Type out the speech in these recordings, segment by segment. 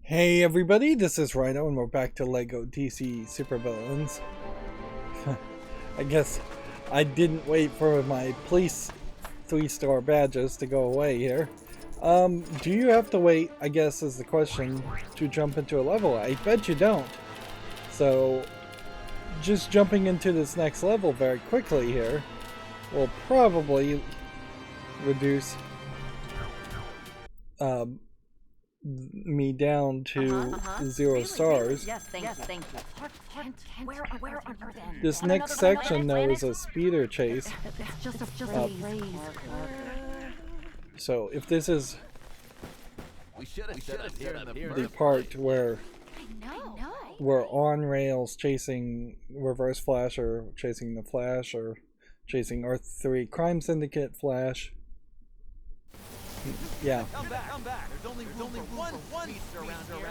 Hey everybody, this is Rydo and we're back to LEGO DC Supervillains. I guess I didn't wait for my police 3-star badges to go away here. Do you have to wait, I guess is the question, to jump into a level? I bet you don't. So, just jumping into this next level very quickly here will probably reduce me down to 0 stars. Yes, thank you. Where on earth? This next section though is a speeder chase. It's just a phrase. So if this is the part where we're on rails chasing Reverse Flash or chasing the Flash or chasing Earth 3 Crime Syndicate Flash. Yeah. Come back. There's only one beast around here.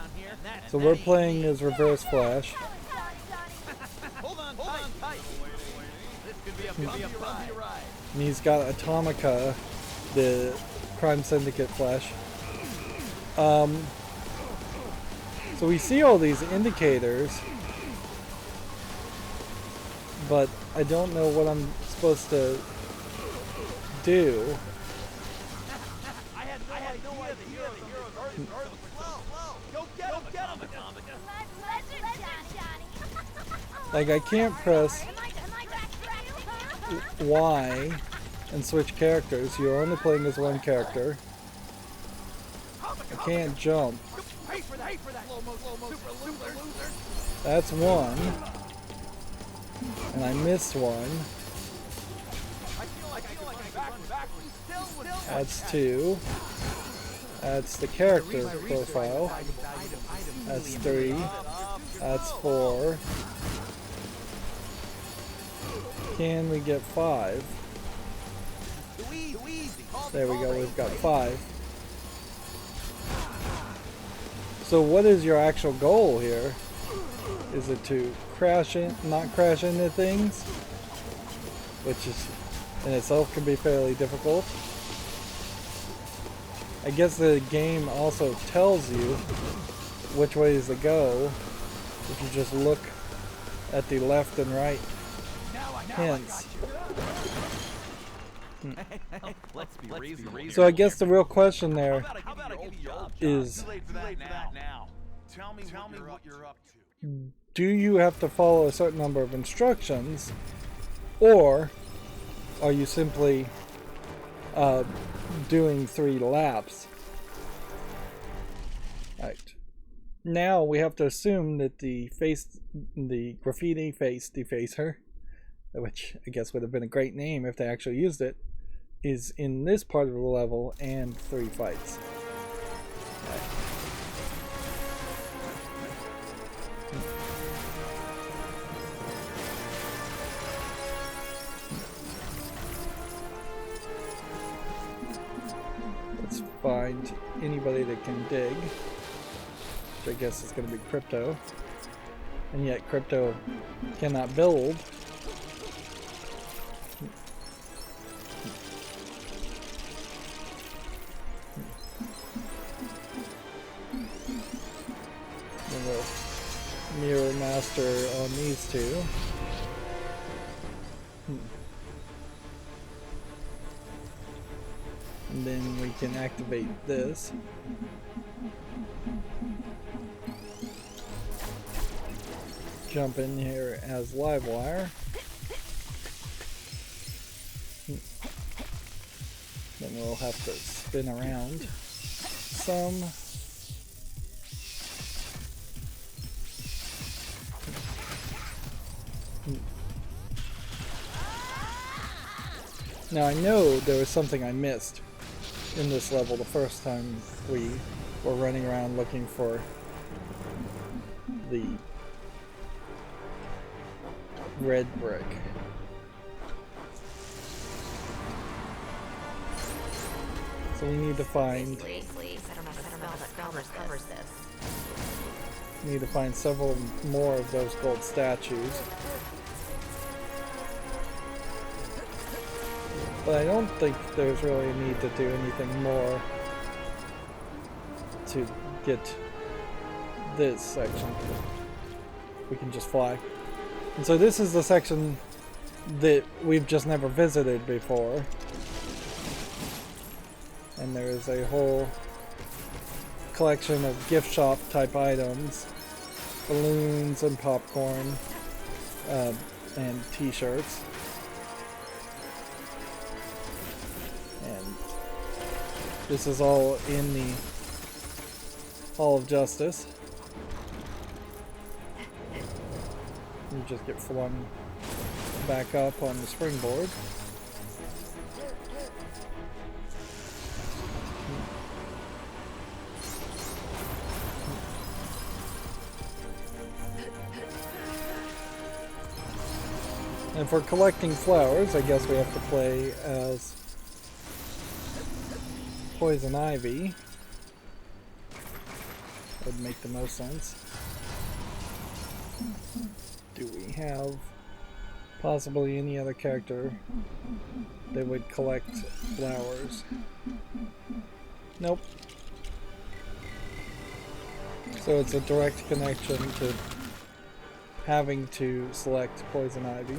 So we're playing as Reverse Flash. Hold on tight. This could be a bumpy ride. And he's got Atomica, the Crime Syndicate Flash. So we see all these indicators, but I don't know what I'm supposed to do. I had no idea the heroes Earth. Go get him, Atomica. Like I can't press Y and switch characters. You're only playing as one character. I can't jump. Pay for that. Super loser. That's one. And I missed one. I feel like I'm backwards. That's two. That's the character profile. That's three. That's four. Can we get five? There we go, we've got five. So what is your actual goal here? Is it to not crash into things? Which is in itself can be fairly difficult. I guess the game also tells you which ways to go if you just look at the left and right hints. Let's be reasonable. So I guess the real question there is, Tell me what you're up to. do you have to follow a certain number of instructions, or are you simply doing 3 laps? Right. Now we have to assume that the graffiti face defacer, which I guess would have been a great name if they actually used it, is in this part of the level and 3 fights. Right. Let's find anybody that can dig, which I guess is going to be Crypto, and yet Crypto cannot build. And we'll mirror master on these two. And then we can activate this. Jump in here as Livewire. Then we'll have to spin around some. Now I know there was something I missed in this level the first time we were running around looking for the red brick. So we need to find several more of those gold statues. But I don't think there's really a need to do anything more to get this section. We can just fly. And so this is the section that we've just never visited before. And there is a whole collection of gift shop type items, balloons and popcorn, and t-shirts. And this is all in the Hall of Justice. You just get flung back up on the springboard. And for collecting flowers, I guess we have to play as Poison Ivy. Would make the most sense. Do we have possibly any other character that would collect flowers? Nope. So it's a direct connection to having to select Poison Ivy.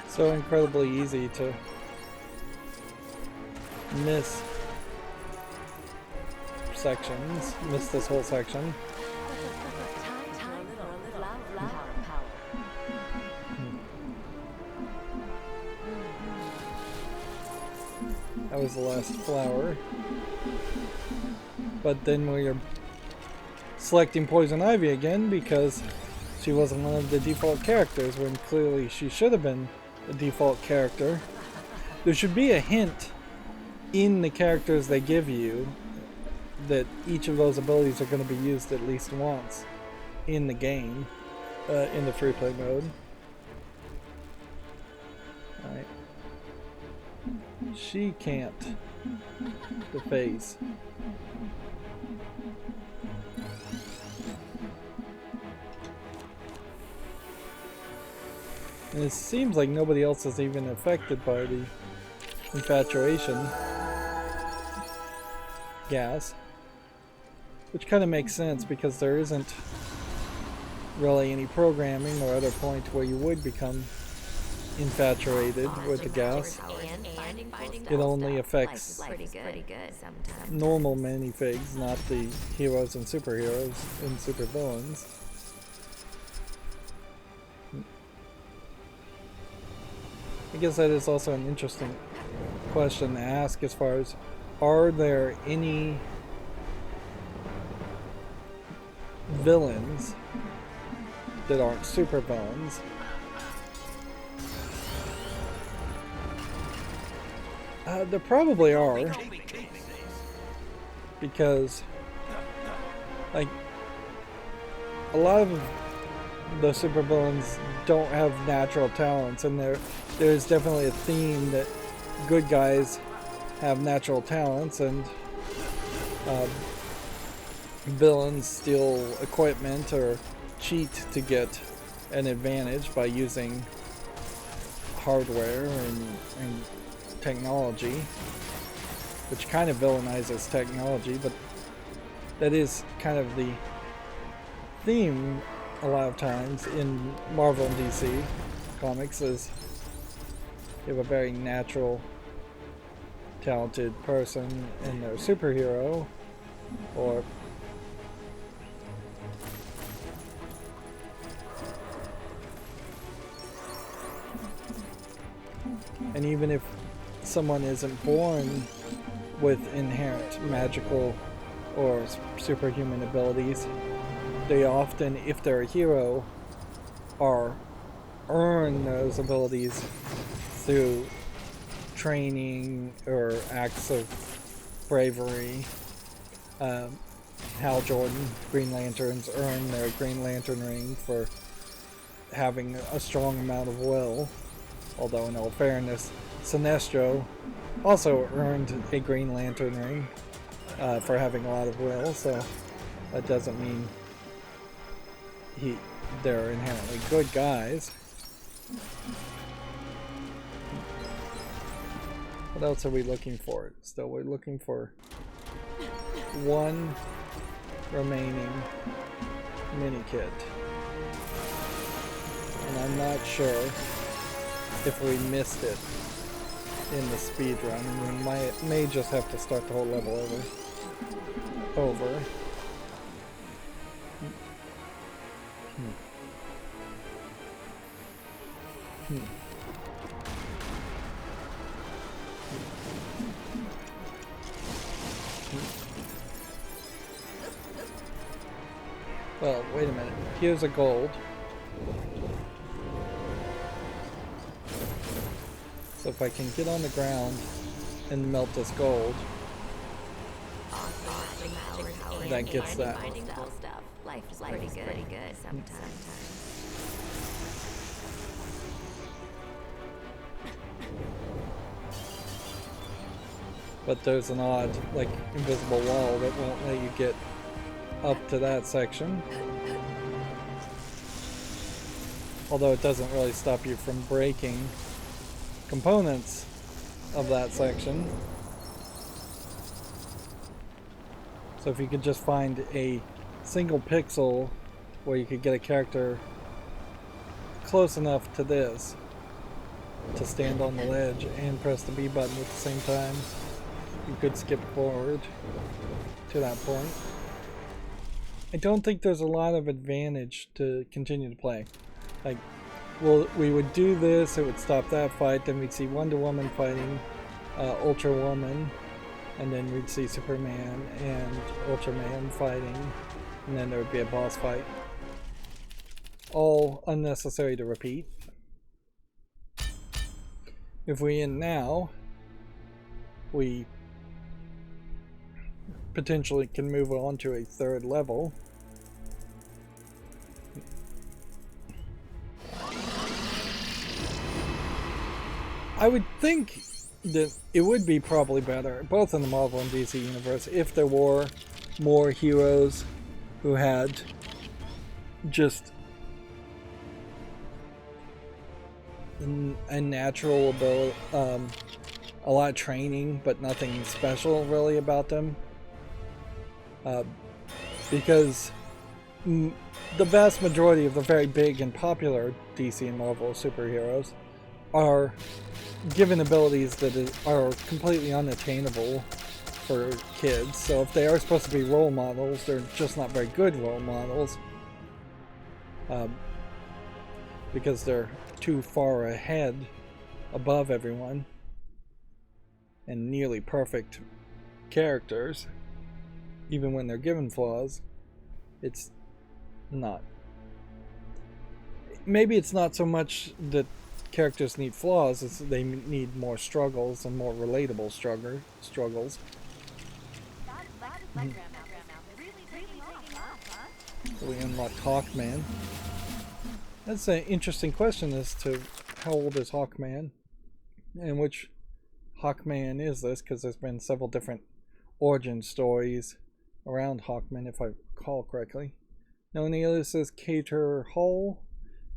So incredibly easy to miss sections, miss this whole section. That was the last flower. But then we're selecting Poison Ivy again because she wasn't one of the default characters when clearly she should have been the default character. There should be a hint in the characters they give you that each of those abilities are going to be used at least once in the game, in the free play mode. Alright. She can't deface. And it seems like nobody else is even affected by the infatuation gas. Which kind of makes sense because there isn't really any programming or other point where you would become infatuated with the gas. It only affects normal minifigs, not the heroes and superheroes and supervillains. I guess that is also an interesting question to ask as far as, are there any villains that aren't supervillains? There probably are, because like a lot of the supervillains don't have natural talents, and there's definitely a theme that good guys have natural talents and villains steal equipment or cheat to get an advantage by using hardware and technology, which kind of villainizes technology, but that is kind of the theme a lot of times in Marvel and DC comics, is you have a very natural talented person in their superhero, or and even if someone isn't born with inherent magical or superhuman abilities, they often, if they're a hero, earn those abilities through training or acts of bravery. Hal Jordan, Green Lanterns, earn their Green Lantern ring for having a strong amount of will, although in all fairness, Sinestro also earned a Green Lantern ring for having a lot of will, so that doesn't mean they're inherently good guys. What else are we looking for? Still, we're looking for one remaining mini kit. And I'm not sure if we missed it in the speed run, and we may just have to start the whole level over. Well, wait a minute. Here's a gold. So if I can get on the ground and melt this gold, that gets that. Life is pretty good sometimes. But there's an odd, like, invisible wall that won't let you get up to that section. Although it doesn't really stop you from breaking components of that section. So if you could just find a single pixel where you could get a character close enough to this to stand on the ledge and press the B button at the same time, you could skip forward to that point. I don't think there's a lot of advantage to continue to play. Like, well, we would do this, it would stop that fight, then we'd see Wonder Woman fighting Ultra Woman, and then we'd see Superman and Ultraman fighting, and then there would be a boss fight. All unnecessary to repeat. If we end now, we potentially can move on to a third level. I would think that it would be probably better, both in the Marvel and DC universe, if there were more heroes who had just a natural ability, a lot of training, but nothing special really about them. Because the vast majority of the very big and popular DC and Marvel superheroes are given abilities that are completely unattainable for kids. So if they are supposed to be role models, they're just not very good role models. Because they're too far ahead, above everyone, and nearly perfect characters. Even when they're given flaws, it's not. Maybe it's not so much that characters need flaws, it's they need more struggles and more relatable struggles. So we unlocked Hawkman. That's an interesting question as to how old is Hawkman and which Hawkman is this, because there's been several different origin stories around Hawkman, if I recall correctly. Known alias as Cater Hall,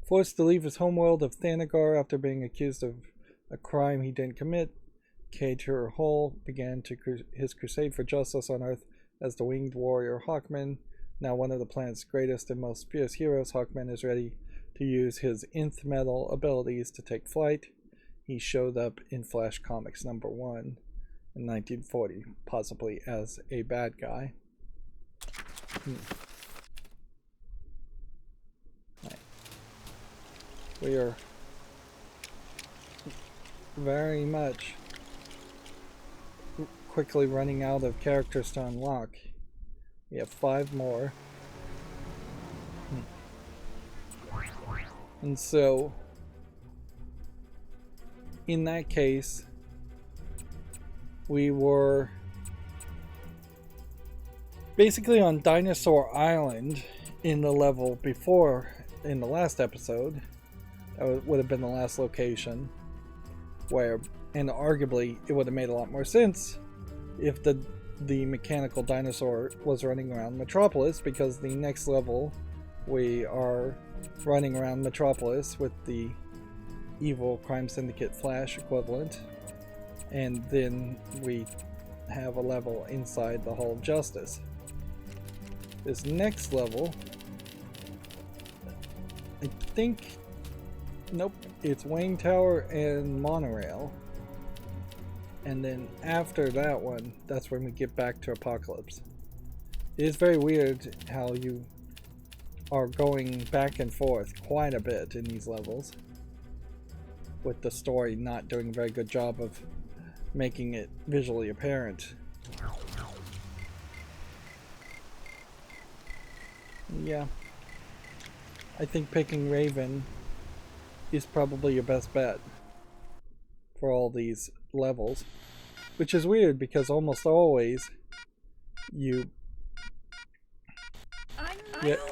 forced to leave his homeworld of Thanagar after being accused of a crime he didn't commit, Cater Hall began his crusade for justice on Earth as the winged warrior Hawkman. Now one of the planet's greatest and most fierce heroes, Hawkman is ready to use his nth metal abilities to take flight. He showed up in Flash Comics #1 in 1940, possibly as a bad guy. Right. We are very much quickly running out of characters to unlock. We have 5 more. And so, in that case, we were basically on Dinosaur Island in the level before, in the last episode. That would have been the last location where, and arguably it would have made a lot more sense if the mechanical dinosaur was running around Metropolis, because the next level we are running around Metropolis with the evil Crime Syndicate Flash equivalent. And then we have a level inside the Hall of Justice. This next level, I think, nope, it's Wayne Tower and Monorail. And then after that one, that's when we get back to Apocalypse. It is very weird how you are going back and forth quite a bit in these levels, with the story not doing a very good job of making it visually apparent. Yeah, I think picking Raven is probably your best bet for all these levels, which is weird because almost always you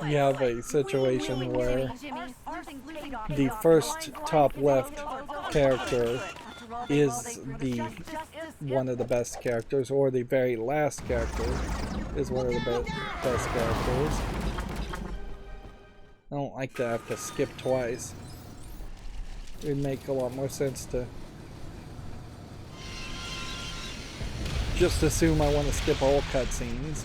have a situation where the first top left character is the one of the best characters, or the very last character is one of the best characters. I don't like to have to skip twice. It would make a lot more sense to just assume I want to skip all cutscenes.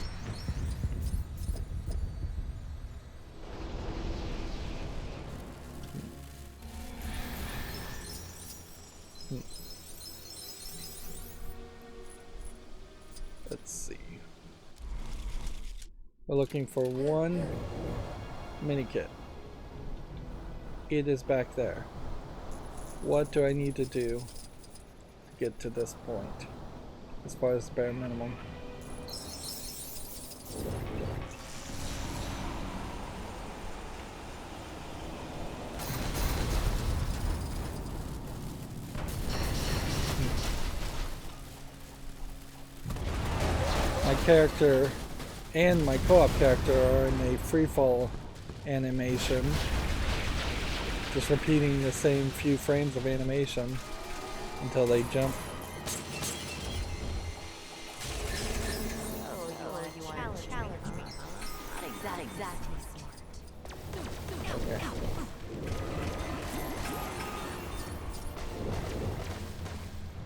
Let's see. We're looking for one mini kit. It is back there. What do I need to do to get to this point, as far as the bare minimum? My character and my co-op character are in a freefall animation, just repeating the same few frames of animation until they jump. Oh, you want to challenge me? Not exactly smart. Okay.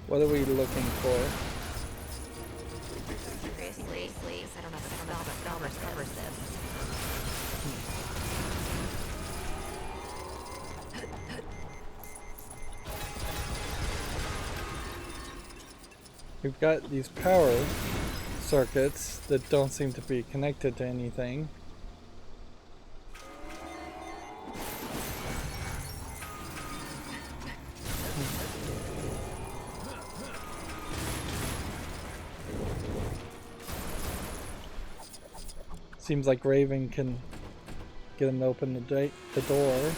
What are we looking for? Seriously, I don't know if Spellverse covers this. We've got these power circuits that don't seem to be connected to anything. Seems like Raven can get him to open the door.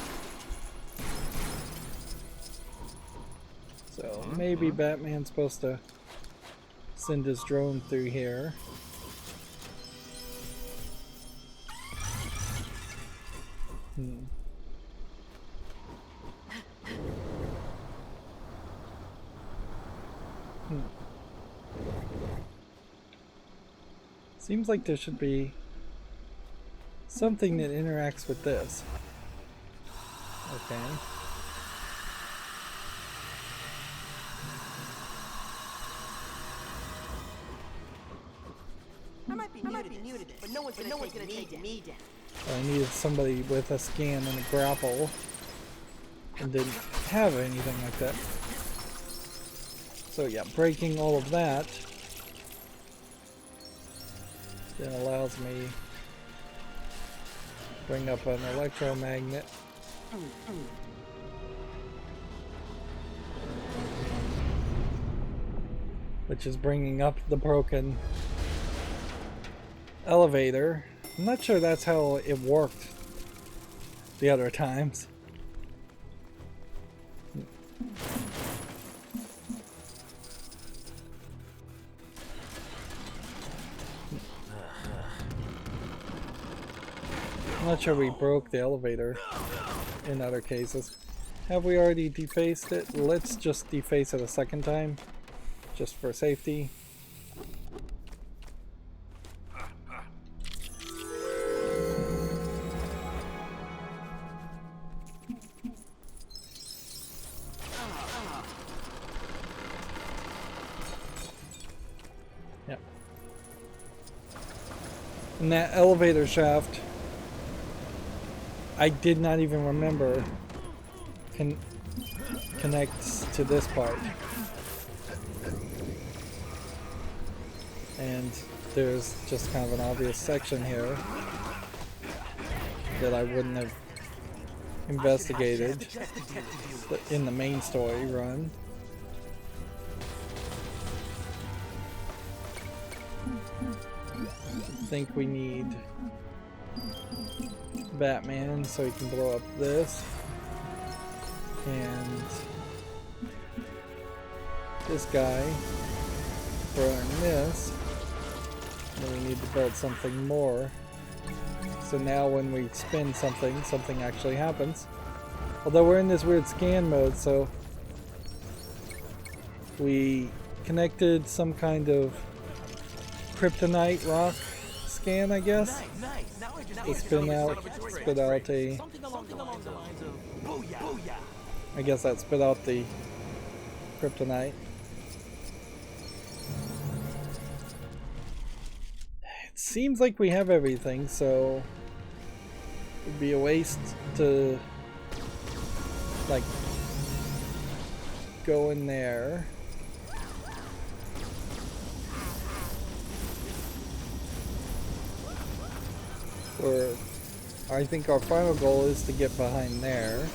So maybe Batman's supposed to send his drone through here. Seems like there should be something that interacts with this. Okay. I might be new to this, but no one's gonna take me down. I needed somebody with a scan and a grapple, and didn't have anything like that. So yeah, breaking all of that then allows me to bring up an electromagnet. Which is bringing up the broken elevator. I'm not sure that's how it worked the other times. I'm not sure we broke the elevator in other cases. Have we already defaced it? Let's just deface it a second time, just for safety. And that elevator shaft, I did not even remember connects to this part. And there's just kind of an obvious section here that I wouldn't have investigated in the main story run. I think we need Batman so he can blow up this, and this guy throwing this. Then we need to build something more. So now when we spin something, something actually happens. Although we're in this weird scan mode, so we connected some kind of kryptonite rock scan, I guess. To spit out a... I guess that spit out the kryptonite. It seems like we have everything, so it'd be a waste to like go in there. Or I think our final goal is to get behind there.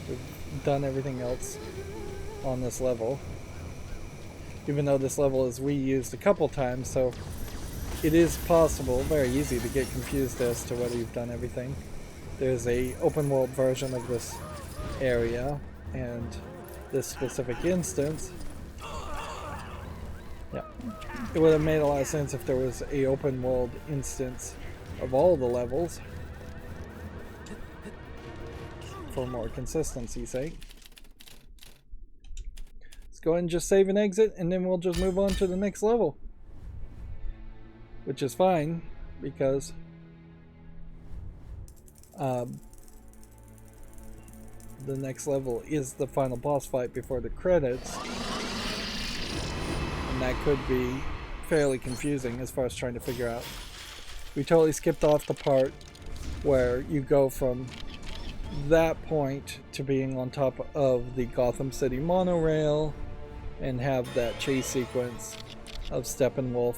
We've done everything else on this level. Even though this level is reused a couple times, so it is possible, very easy to get confused as to whether you've done everything. There's a open world version of this area and this specific instance. Yeah, it would have made a lot of sense if there was a open world instance of all the levels for more consistency's sake. Let's go ahead and just save and exit, and then we'll just move on to the next level, which is fine because the next level is the final boss fight before the credits. And that could be fairly confusing as far as trying to figure out. We totally skipped off the part where you go from that point to being on top of the Gotham City monorail and have that chase sequence of Steppenwolf,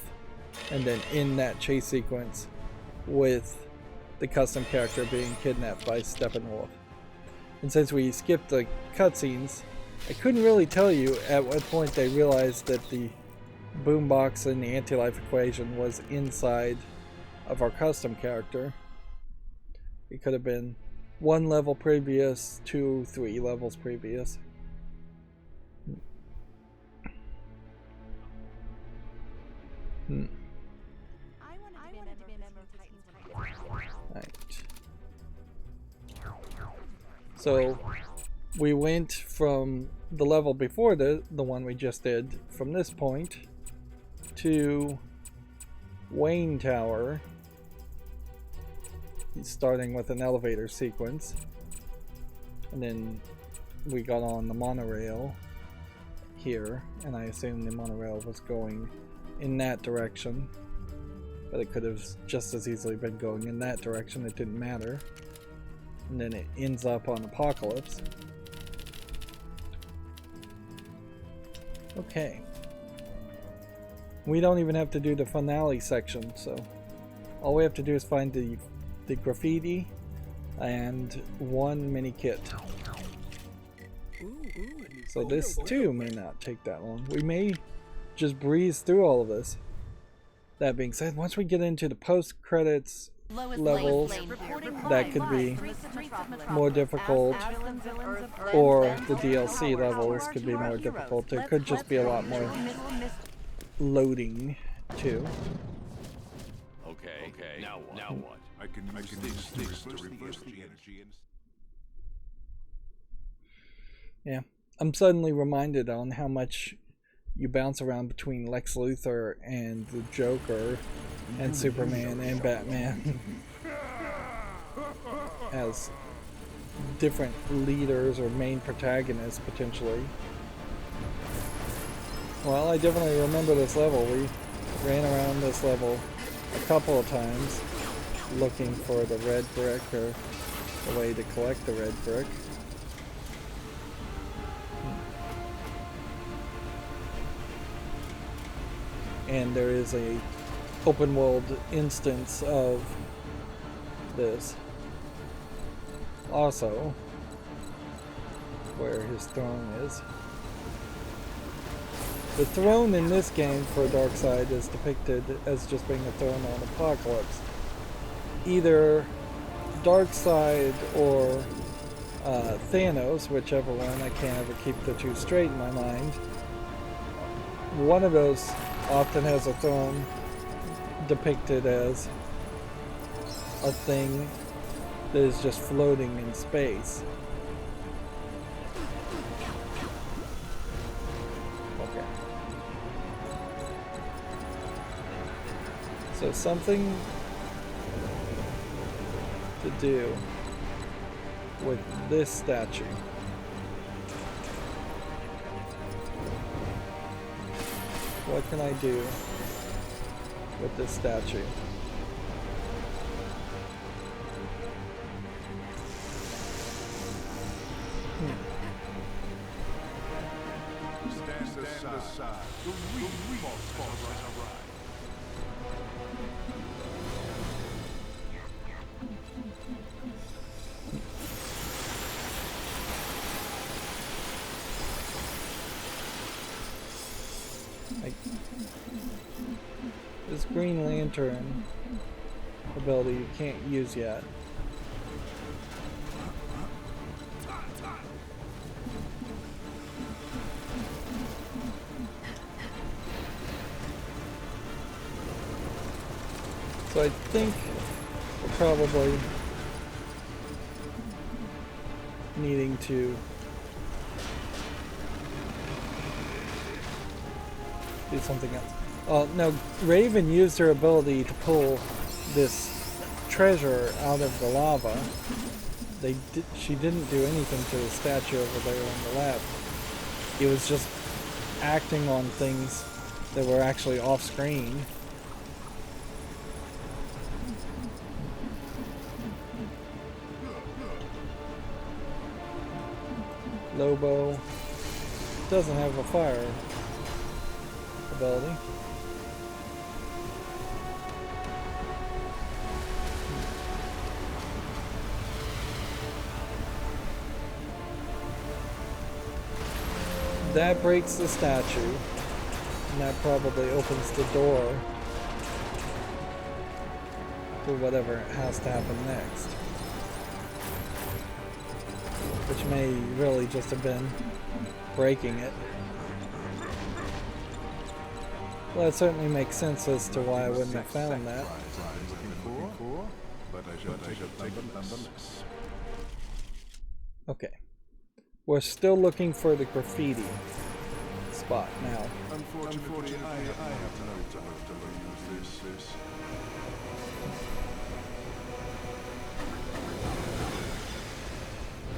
and then in that chase sequence with the custom character being kidnapped by Steppenwolf. And since we skipped the cutscenes, I couldn't really tell you at what point they realized that the boombox in the anti-life equation was inside of our custom character. It could have been 1 level previous, 2, 3 levels previous. Right. So we went from the level before the one we just did, from this point to Wayne Tower, starting with an elevator sequence, and then we got on the monorail here, and I assume the monorail was going in that direction, but it could have just as easily been going in that direction. It didn't matter. And then it ends up on Apocalypse. Okay. We don't even have to do the finale section, so all we have to do is find the graffiti and 1 mini kit. So this too may not take that long. We may just breeze through all of this. That being said, once we get into the post-credits levels, that could be more difficult, or the DLC levels could be more difficult. There could just be a lot more loading too. Okay. Now what? I can use sticks to reverse the energy. Yeah, I'm suddenly reminded on how much you bounce around between Lex Luthor and the Joker and Superman and Batman as different leaders or main protagonists potentially. Well, I definitely remember this level. We ran around this level a couple of times looking for the red brick or the way to collect the red brick. And there is a open world instance of this also, where his throne is. The throne in this game for Darkseid is depicted as just being a throne on Apocalypse. Either Darkseid or Thanos, whichever one, I can't ever keep the two straight in my mind. One of those often has a throne depicted as a thing that is just floating in space. Okay. So something to do with this statue. What can I do with this statue? Stand aside. The remote has arrived. This Green Lantern ability you can't use yet. So I think we're probably needing to do something else. Now, Raven used her ability to pull this treasure out of the lava. She didn't do anything to the statue over there on the left. It was just acting on things that were actually off screen. Lobo doesn't have a fire ability. That breaks the statue, and that probably opens the door to whatever has to happen next. Which may really just have been breaking it. Well, that certainly makes sense as to why I wouldn't have found that. Okay. We're still looking for the graffiti spot now. Unfortunately, I have no time to use this.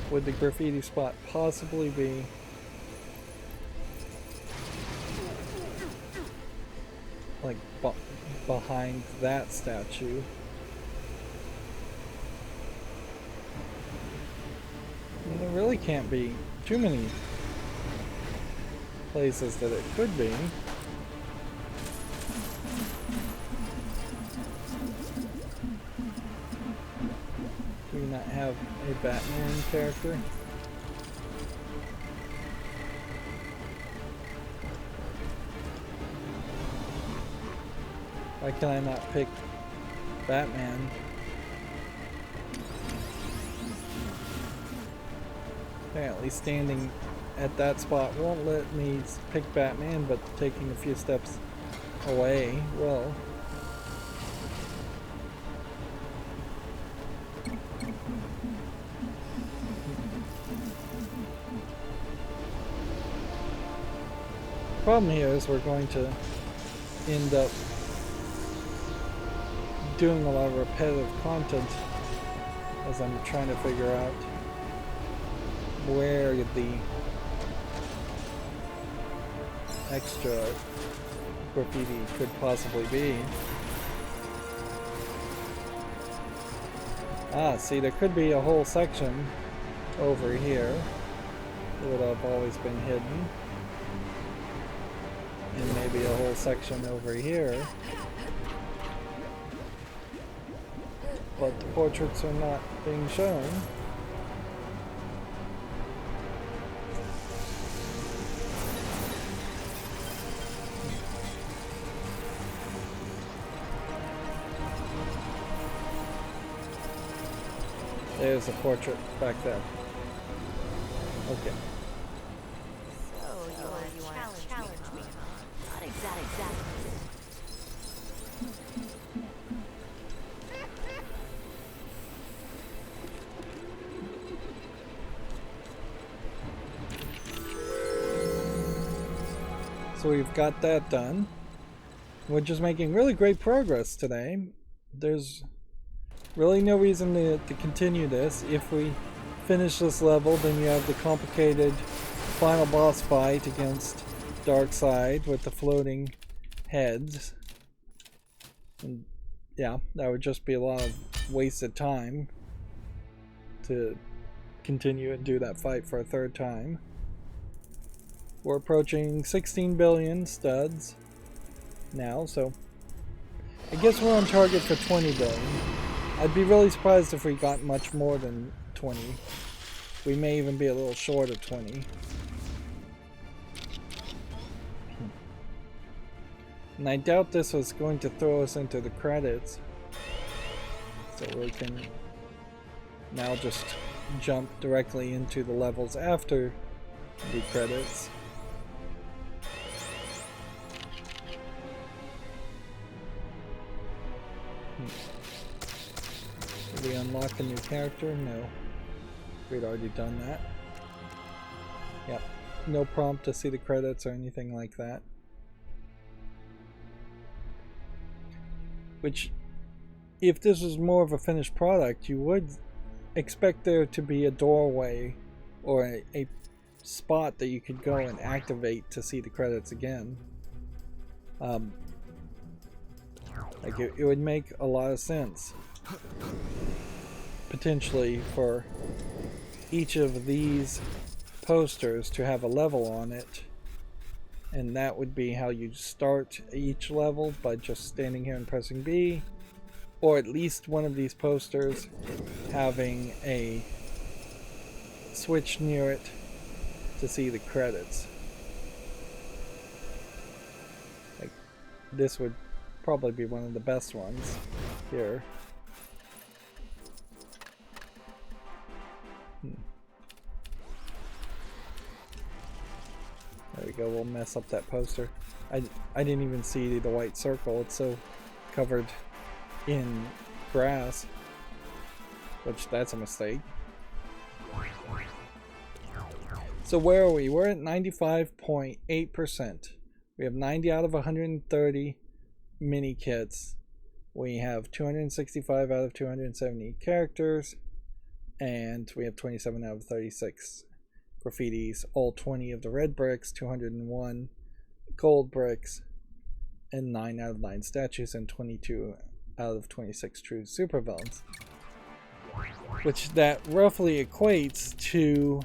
Would the graffiti spot possibly be like behind that statue? I mean, there really can't be too many places that it could be. Do we not have a Batman character? Why can I not pick Batman? Apparently standing at that spot won't let me pick Batman, but taking a few steps away will. Problem here is we're going to end up doing a lot of repetitive content as I'm trying to figure out where the extra graffiti could possibly be. Ah, see, there could be a whole section over here that would have always been hidden. And maybe a whole section over here. But the portraits are not being shown. There's a portrait back there. Okay. So you want to challenge me? Not exactly. So we've got that done. We're just making really great progress today. There's really no reason to continue this. If we finish this level, then you have the complicated final boss fight against Darkseid with the floating heads. And yeah, that would just be a lot of wasted time to continue and do that fight for a third time. We're approaching 16 billion studs now, so I guess we're on target for 20 billion. I'd be really surprised if we got much more than 20. We may even be a little short of 20. And I doubt this was going to throw us into the credits. So we can now just jump directly into the levels after the credits. Did we unlock a new character? No. We'd already done that. Yep. No prompt to see the credits or anything like that. Which, if this was more of a finished product, you would expect there to be a doorway or a spot that you could go and activate to see the credits again. Like it would make a lot of sense potentially for each of these posters to have a level on it, and that would be how you start each level, by just standing here and pressing B, or at least one of these posters having a switch near it to see the credits. Like this would probably be one of the best ones here. There we go, we'll mess up that poster. I didn't even see the white circle, it's so covered in grass, which that's a mistake. So where are we? We're at 95.8%. We have 90 out of 130 mini kits. We have 265 out of 270 characters, and we have 27 out of 36 graffitis, all 20 of the red bricks, 201 gold bricks, and 9 out of 9 statues, and 22 out of 26 true supervillains. Which that roughly equates to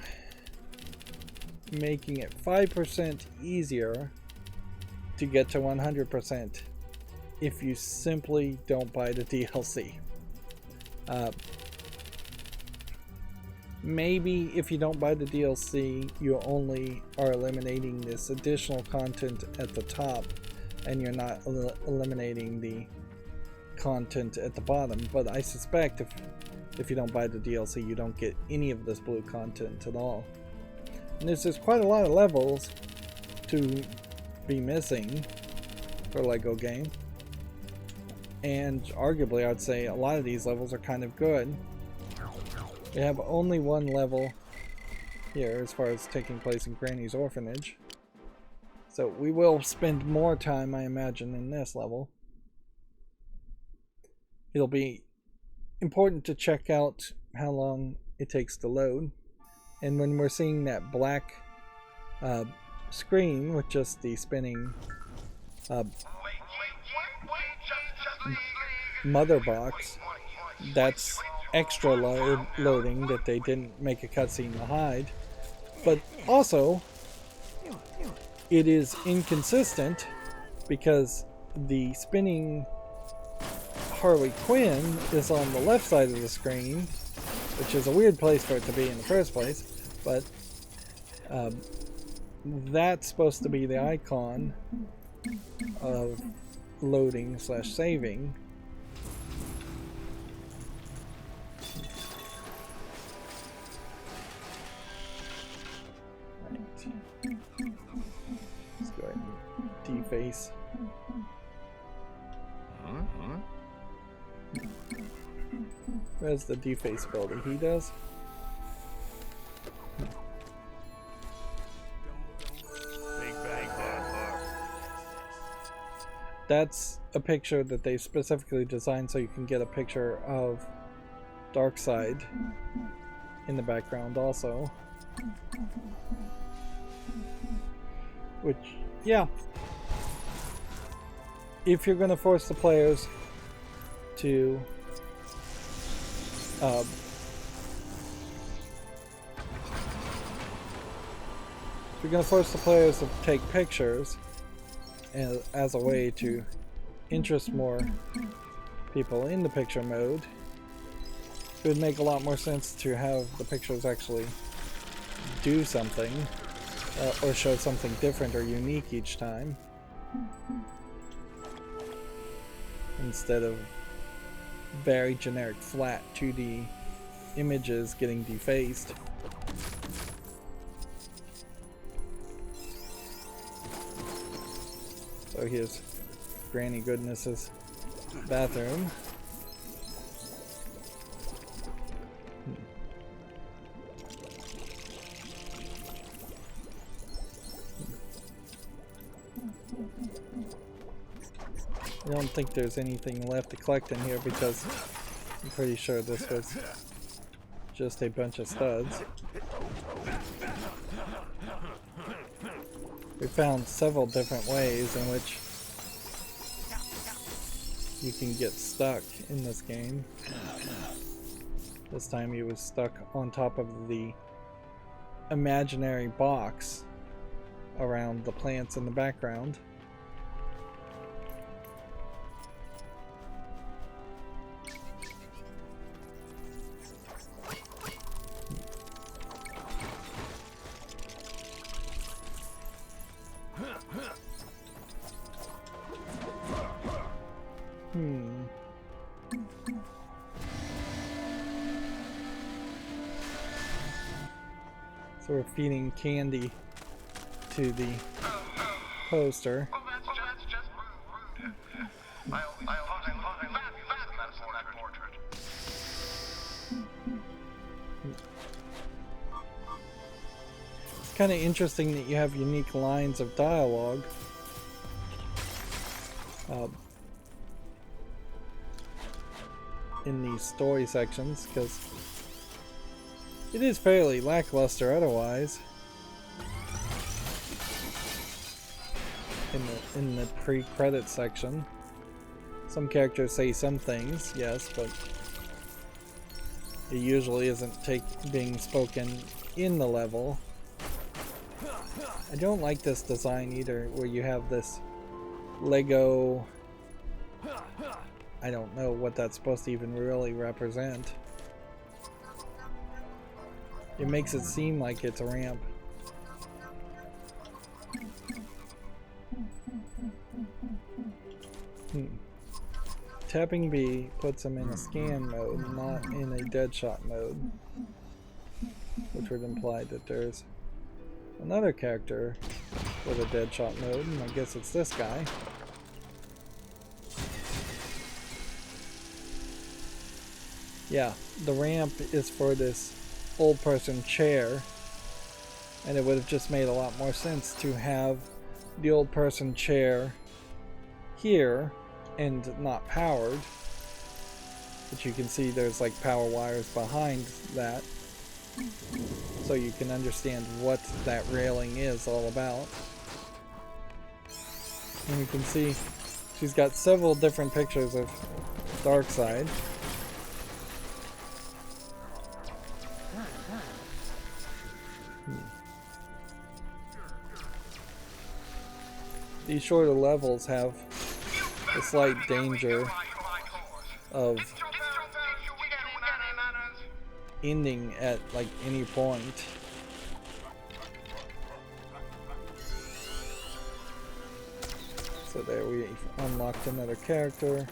making it 5% easier to get to 100% if you simply don't buy the DLC. Maybe if you don't buy the DLC, you only are eliminating this additional content at the top, and you're not eliminating the content at the bottom. But I suspect if you don't buy the DLC, you don't get any of this blue content at all. And this is quite a lot of levels to be missing for a LEGO game. And arguably, I'd say a lot of these levels are kind of good. We have only one level here as far as taking place in Granny's orphanage. So we will spend more time, I imagine, in this level. It'll be important to check out how long it takes to load. And when we're seeing that black screen with just the spinning mother box, that's extra loading that they didn't make a cutscene to hide. But also, it is inconsistent because the spinning Harley Quinn is on the left side of the screen, which is a weird place for it to be in the first place, but that's supposed to be the icon of loading / saving. Right. Let's go ahead and deface. Where's the deface ability? He does? That's a picture that they specifically designed so you can get a picture of Darkseid in the background also. Which, yeah. If you're going to force the players to if you're going to force the players to take pictures as a way to interest more people in the picture mode, it would make a lot more sense to have the pictures actually do something or show something different or unique each time, instead of very generic flat 2D images getting defaced. So here's Granny Goodness's bathroom. I don't think there's anything left to collect in here because I'm pretty sure this was just a bunch of studs. We found several different ways in which you can get stuck in this game. This time he was stuck on top of the imaginary box around the plants in the background. So we're feeding candy to the poster. That's just rude. That portrait. It's kind of interesting that you have unique lines of dialogue. In these story sections, because it is fairly lackluster otherwise. In the pre-credit section, some characters say some things, yes, but it usually isn't being spoken in the level. I don't like this design either, where you have this Lego. I don't know what that's supposed to even really represent. It makes it seem like it's a ramp. Tapping B puts him in a scan mode, not in a deadshot mode, which would imply that there's another character with a deadshot mode, and I guess it's this guy. Yeah, the ramp is for this old person chair, and it would have just made a lot more sense to have the old person chair here and not powered, but you can see there's like power wires behind that, so you can understand what that railing is all about. And you can see she's got several different pictures of Darkseid. these shorter levels have a slight danger of ending at like any point. So there we unlocked another character.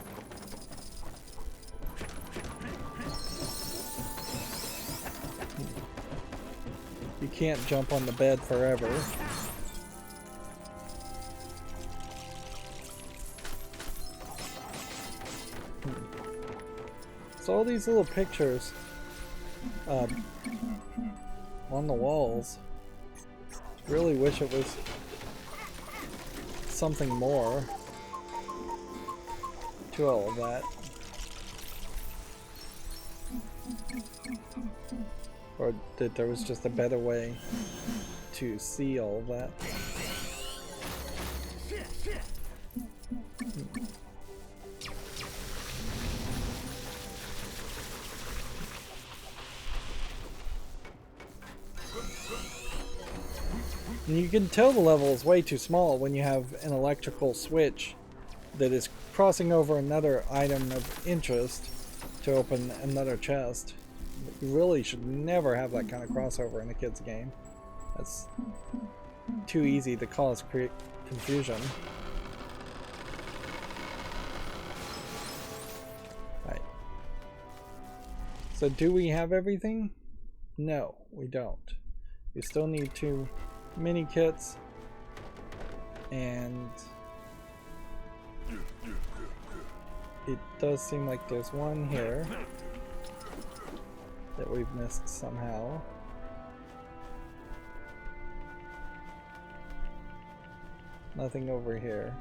You can't jump on the bed forever. So all these little pictures on the walls. Really wish it was something more to all of that. Or that there was just a better way to see all of that. And you can tell the level is way too small when you have an electrical switch that is crossing over another item of interest to open another chest. You really should never have that kind of crossover in a kid's game. That's too easy to cause confusion. Right. So do we have everything? No, we don't. We still need 2 mini kits, and it does seem like there's one here that we've missed somehow. Nothing over here.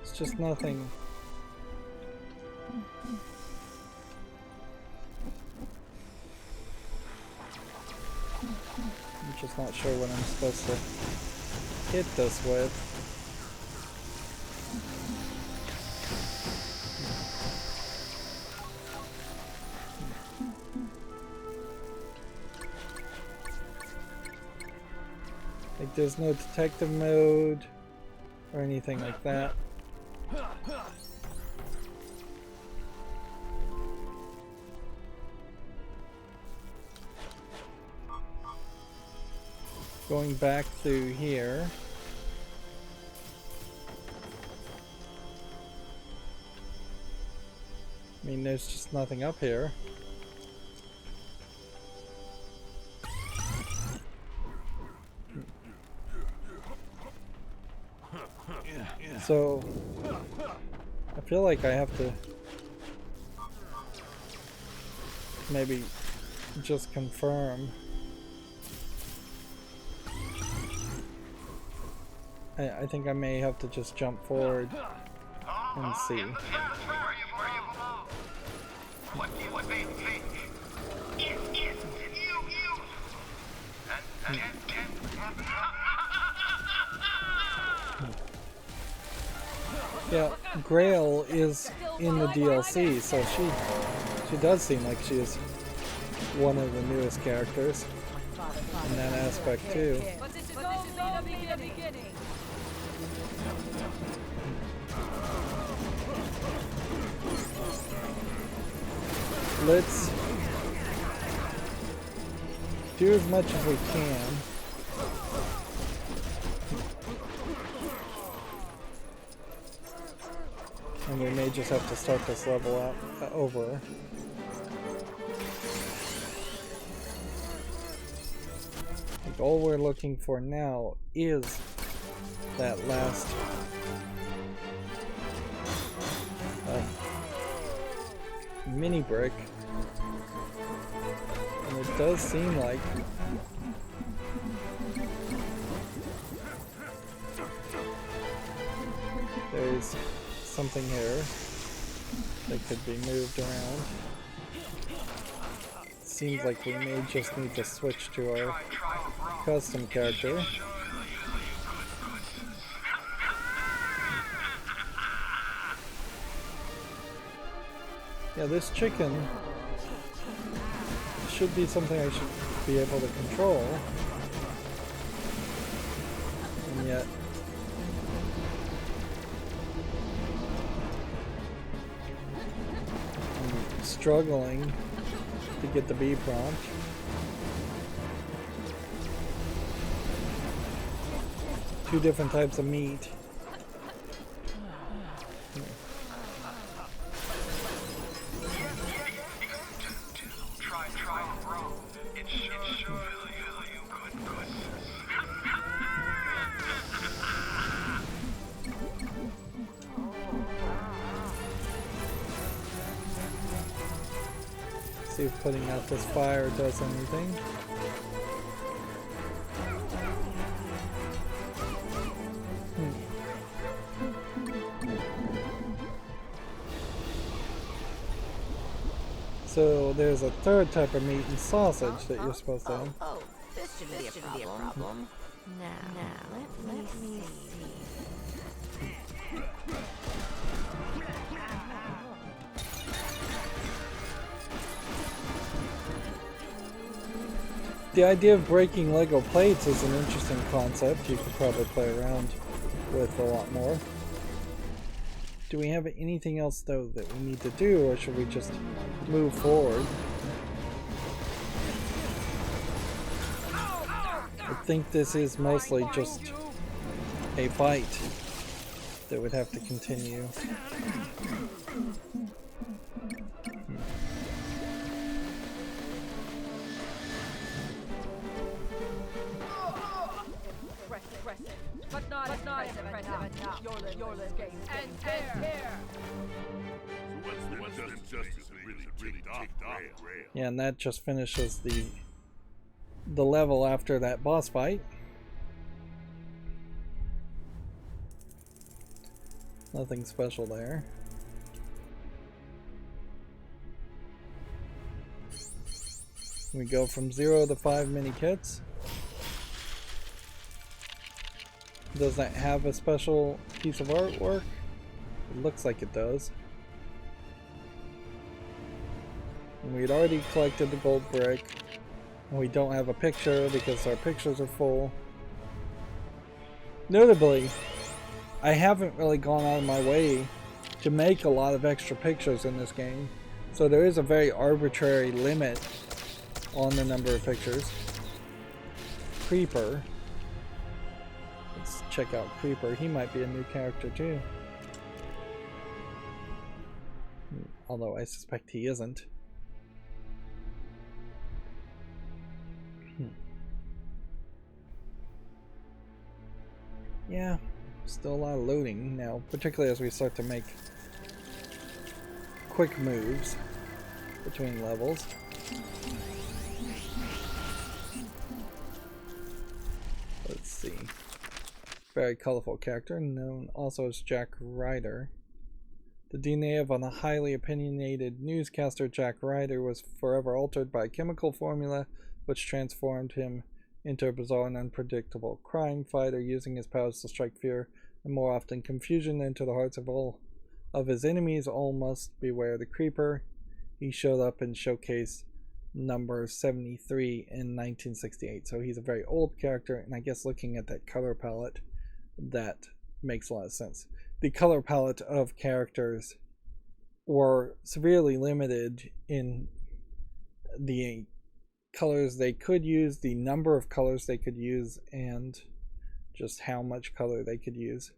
It's just nothing. I'm just not sure what I'm supposed to hit this with. Like there's no detective mode or anything like that. Going back through here. I mean, there's just nothing up here. So, I feel like I have to maybe just confirm. I think I may have to just jump forward and see. Yeah, Grail is in the DLC, so she does seem like she is one of the newest characters in that aspect too. Let's do as much as we can. And we may just have to start this level out over. Like all we're looking for now is that last mini brick. And it does seem like there's something here that could be moved around. Seems like we may just need to switch to our custom character. Yeah, this chicken should be something I should be able to control. And yet I'm struggling to get the B prompt. Two different types of meat. Try, bro. It should fill you good. See if putting out this fire does anything. So there's a third type of meat and sausage that you're supposed to have. Oh, this shouldn't be a problem. Now, let me see. The idea of breaking Lego plates is an interesting concept you could probably play around with a lot more. Do we have anything else though that we need to do, or should we just move forward? I think this is mostly just a fight that would have to continue. But not impressive enough. Your escape ends there. What's the justice really ticked off rail? Yeah, and that just finishes the level after that boss fight. Nothing special there. We go from 0 to 5 mini kits. Does that have a special piece of artwork? It looks like it does. And we'd already collected the gold brick. And we don't have a picture because our pictures are full. Notably, I haven't really gone out of my way to make a lot of extra pictures in this game. So there is a very arbitrary limit on the number of pictures. Creeper. Let's check out Creeper. He might be a new character too. Although I suspect he isn't. Yeah, still a lot of loading now, particularly as we start to make quick moves between levels. Let's see. Very colorful character, known also as Jack Ryder. The DNA of a highly opinionated newscaster, Jack Ryder was forever altered by a chemical formula which transformed him into a bizarre and unpredictable crime fighter, using his powers to strike fear and more often confusion into the hearts of all of his enemies. All must beware the Creeper. He showed up in Showcase number 73 in 1968, so he's a very old character, and I guess looking at that color palette, that makes a lot of sense. The color palette of characters were severely limited in the colors they could use, the number of colors they could use, and just how much color they could use.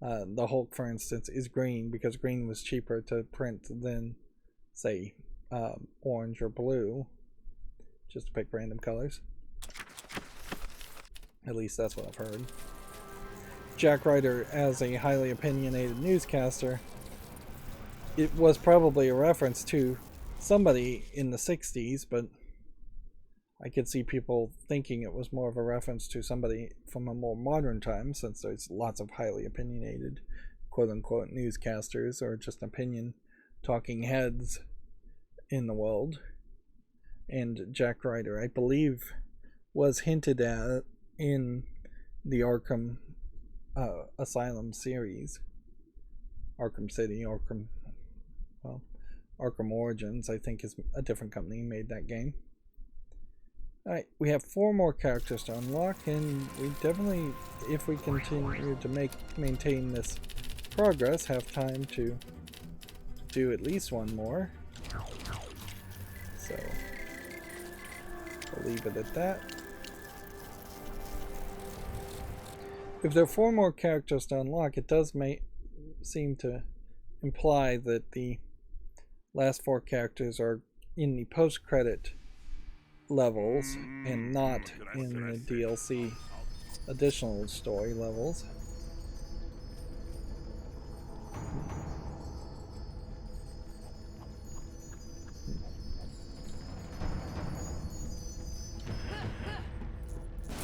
The Hulk, for instance, is green because green was cheaper to print than, say, orange or blue, just to pick random colors. At least that's what I've heard. Jack Ryder, as a highly opinionated newscaster, it was probably a reference to somebody in the 60s, but I could see people thinking it was more of a reference to somebody from a more modern time, since there's lots of highly opinionated quote-unquote newscasters or just opinion talking heads in the world. And Jack Ryder, I believe, was hinted at in the Arkham Asylum series. Arkham City, Arkham, well, Arkham Origins, I think, is a different company made that game. Alright, we have 4 more characters to unlock, and we definitely, if we continue to maintain this progress, have time to do at least one more. So, I'll leave it at that. If there are 4 more characters to unlock, it does seem to imply that the last 4 characters are in the post-credit levels and not in the DLC additional story levels.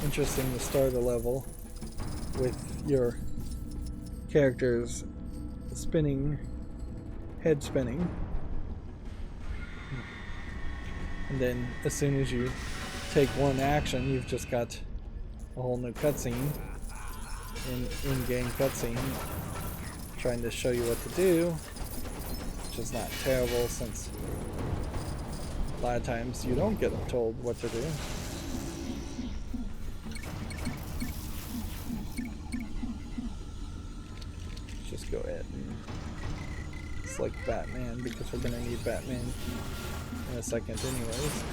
Interesting to start a level with your characters head spinning. And then as soon as you take one action, you've just got a whole new cutscene, in-game cutscene, trying to show you what to do, which is not terrible since a lot of times you don't get told what to do. Let's just go ahead and select Batman because we're going to need Batman in a second anyways.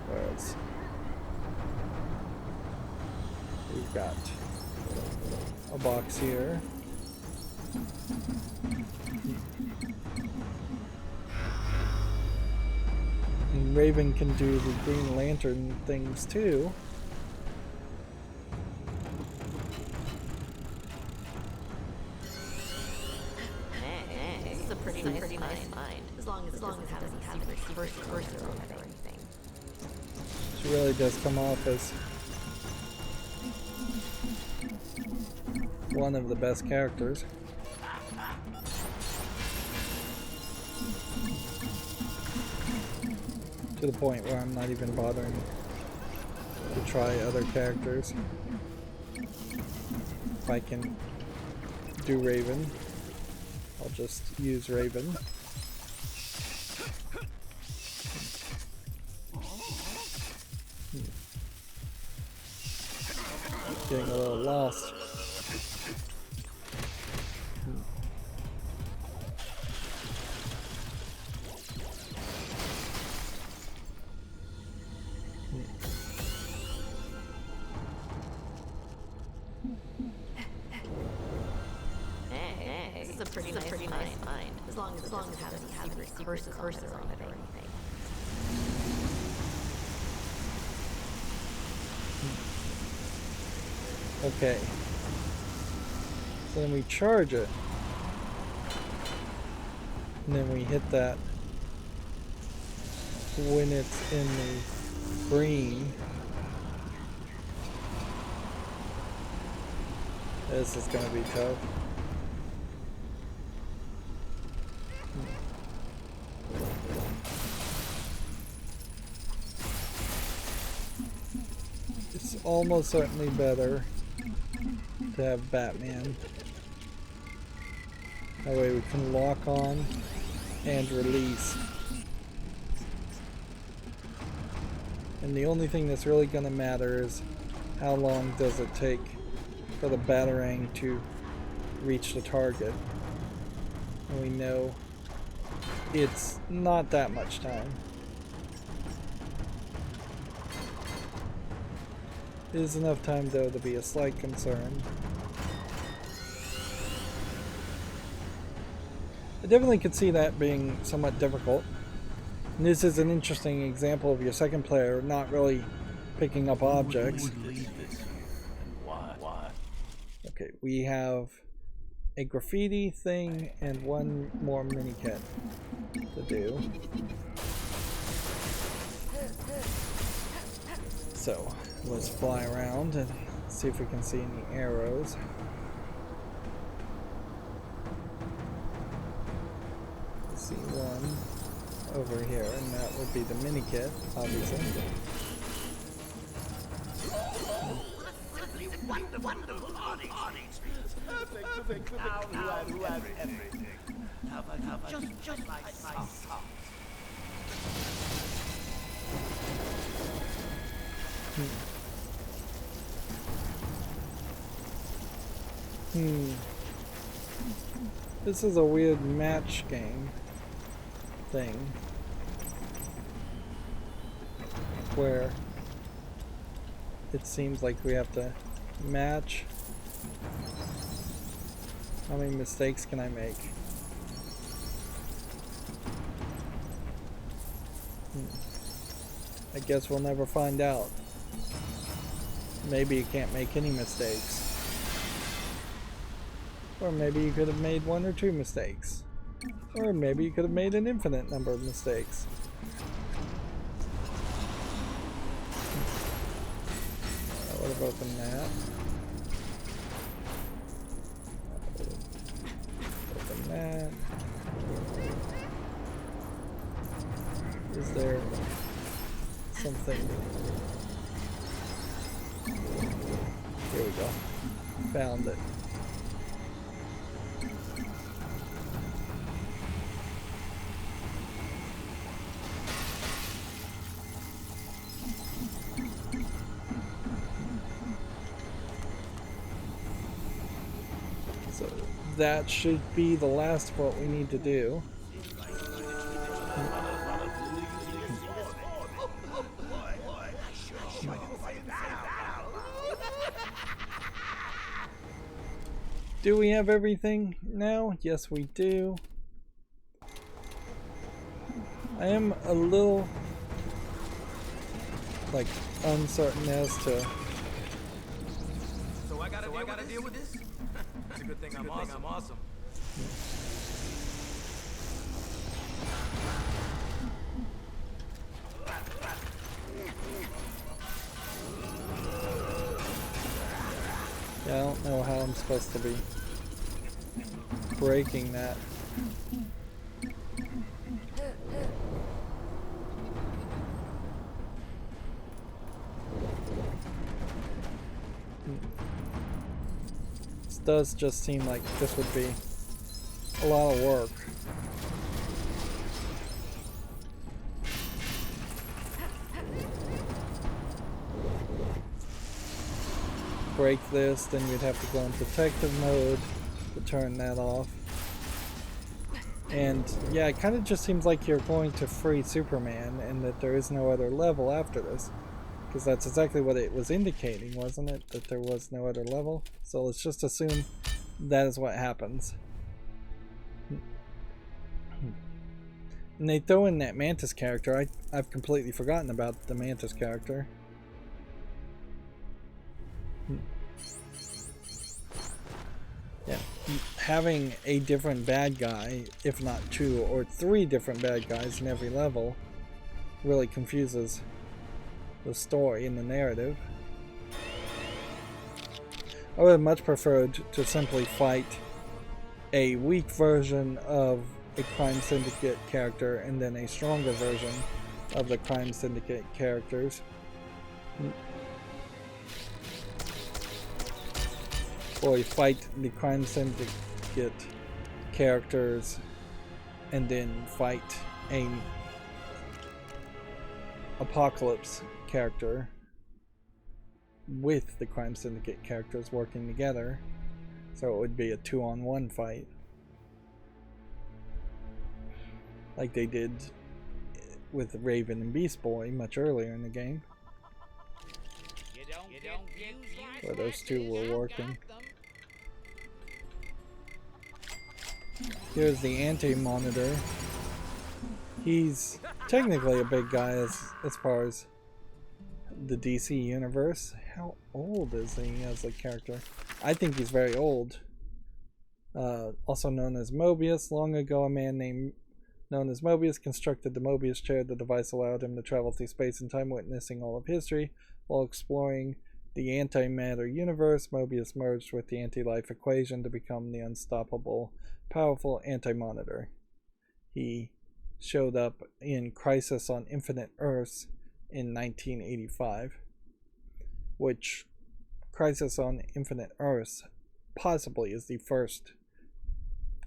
Whereas we've got a box here. And Raven can do the Green Lantern things too. This is a pretty nice find. As long as it doesn't have any secret verses or anything. She really does come off as one of the best characters. To the point where I'm not even bothering to try other characters. If I can do Raven, I'll just use Raven. Getting a little lost. This is a pretty nice find. As long as it doesn't have any secret verses on it or anything. Okay. So then we charge it. And then we hit that when it's in the green. This is going to be tough. It's almost certainly better to have Batman. That way we can lock on and release. And the only thing that's really going to matter is how long does it take for the Batarang to reach the target. And we know it's not that much time. It is enough time though to be a slight concern. I definitely could see that being somewhat difficult. And this is an interesting example of your second player not really picking up objects. Okay, we have a graffiti thing and one more mini kit to do. So let's fly around and see if we can see any arrows. Let's see one. over here, and that would be the mini kit, obviously. Wonderful oddities. Perfect. Who have everything. Just like some. This is a weird match game thing where it seems like we have to match. How many mistakes can I make? I guess we'll never find out. Maybe you can't make any mistakes. Or maybe you could have made 1 or 2 mistakes. Or maybe you could have made an infinite number of mistakes. I would have opened that. Open that. Is there something? Here we go. Found it. So that should be the last of what we need to do. Do we have everything now? Yes, we do. I am a little like uncertain as to. So I gotta deal with this? It's a good thing I'm awesome. Yeah, I don't know how I'm supposed to be breaking that. This does just seem like this would be a lot of work. Break this, then you'd have to go in protective mode to turn that off. And yeah, it kind of just seems like you're going to free Superman and that there is no other level after this. Because that's exactly what it was indicating, wasn't it? That there was no other level. So let's just assume that is what happens. And they throw in that Mantis character. I've completely forgotten about the Mantis character. Yeah, having a different bad guy, if not 2 or 3 different bad guys in every level, really confuses the story and the narrative. I would have much preferred to simply fight a weak version of a Crime Syndicate character and then a stronger version of the Crime Syndicate characters. Or you fight the Crime Syndicate characters and then fight a Apocalypse character with the Crime Syndicate characters working together. So it would be a 2-on-1 fight. Like they did with Raven and Beast Boy much earlier in the game. Where those two were working. Here's the Anti-Monitor. He's technically a big guy as far as the DC universe. How old is he as a character? I think he's very old. Also known as Mobius. Long ago, a man known as Mobius constructed the Mobius chair. The device allowed him to travel through space and time, witnessing all of history. While exploring the antimatter universe, Mobius merged with the anti-life equation to become the unstoppable, powerful Anti-Monitor. He showed up in Crisis on Infinite Earths in 1985, which Crisis on Infinite Earths possibly is the first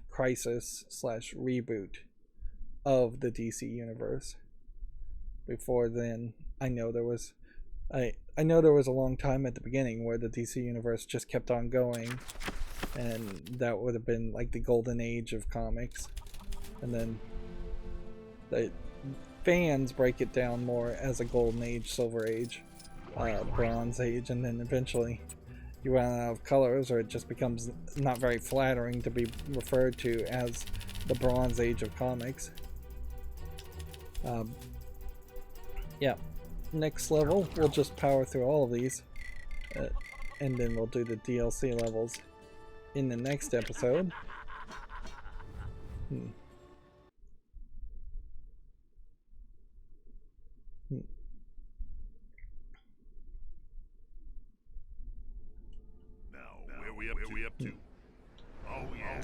Crisis / reboot of the DC universe. Before then, I know there was a long time at the beginning where the DC universe just kept on going, and that would have been like the golden age of comics. And then the fans break it down more as a golden age, silver age, bronze age, and then eventually you run out of colors, or it just becomes not very flattering to be referred to as the bronze age of comics. Yeah, next level we'll just power through all of these, and then we'll do the DLC levels in the next episode. Where we up to? Oh yeah.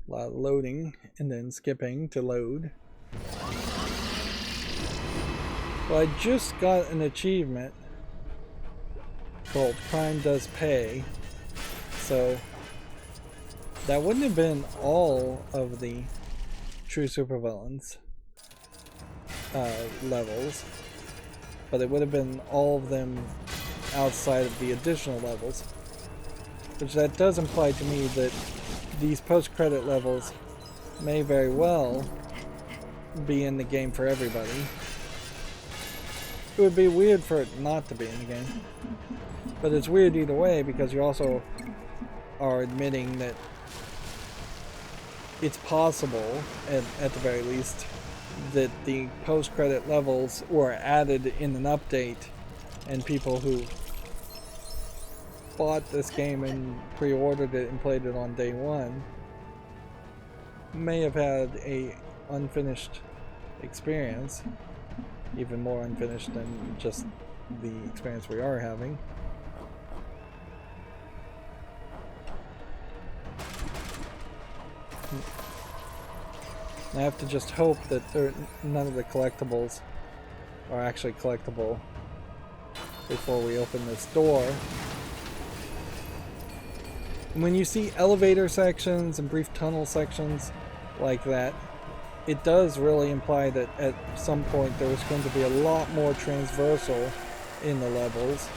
A lot of loading and then skipping to load. Well, I just got an achievement called Crime Does Pay, so that wouldn't have been all of the true supervillains levels, but it would have been all of them outside of the additional levels, which that does imply to me that these post-credit levels may very well be in the game for everybody. It would be weird for it not to be in the game, but it's weird either way, because you also are admitting that it's possible, at the very least, that the post-credit levels were added in an update, and people who bought this game and pre-ordered it and played it on day one may have had a unfinished experience, even more unfinished than just the experience we are having. I have to just hope that none of the collectibles are actually collectible before we open this door. When you see elevator sections and brief tunnel sections like that, it does really imply that at some point there was going to be a lot more transversal in the levels,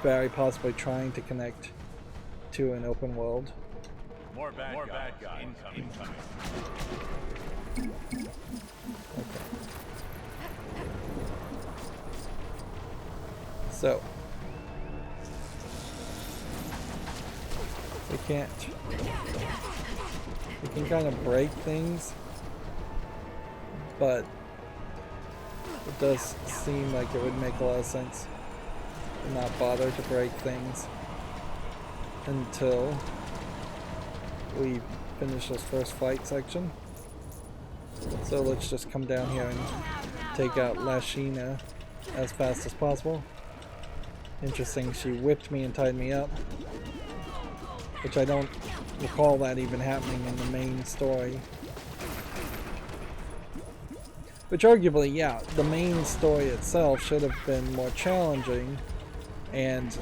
very possibly trying to connect to an open world. More bad guy incoming. Okay. So we can kind of break things, but it does seem like it would make a lot of sense to not bother to break things until we finish this first fight section. So let's just come down here and take out Lashina as fast as possible. Interesting, she whipped me and tied me up, which I don't recall that even happening in the main story. Which arguably, yeah, the main story itself should have been more challenging, and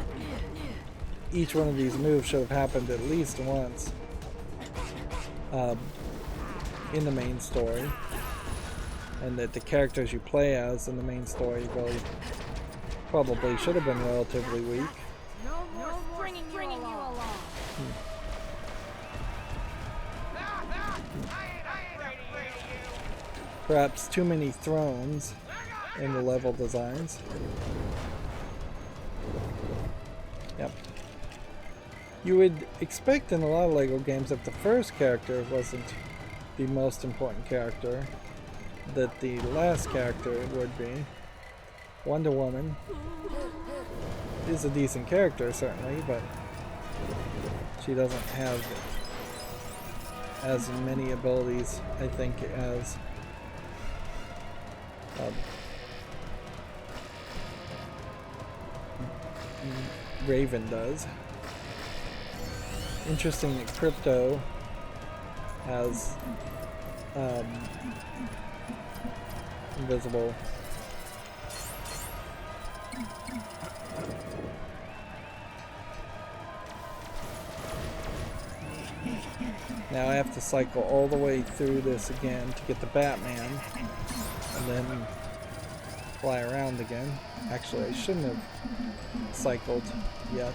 each one of these moves should have happened at least once in the main story, and that the characters you play as in the main story really probably should have been relatively weak. No more bringing you along. Perhaps too many thrones in the level designs. Yep. You would expect in a lot of LEGO games, if the first character wasn't the most important character, that the last character would be. Wonder Woman is a decent character, certainly, but she doesn't have as many abilities, I think, as Raven does. Interesting that crypto has invisible. Now I have to cycle all the way through this again to get the Batman, and then fly around again. Actually, I shouldn't have cycled yet.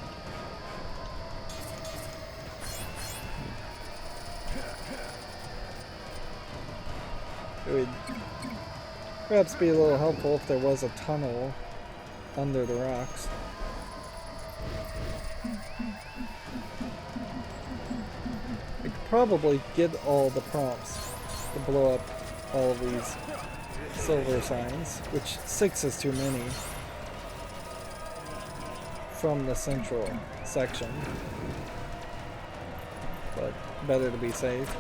It would perhaps be a little helpful if there was a tunnel under the rocks. I could probably get all the prompts to blow up all of these silver signs, which 6 is too many from the central section, but better to be safe.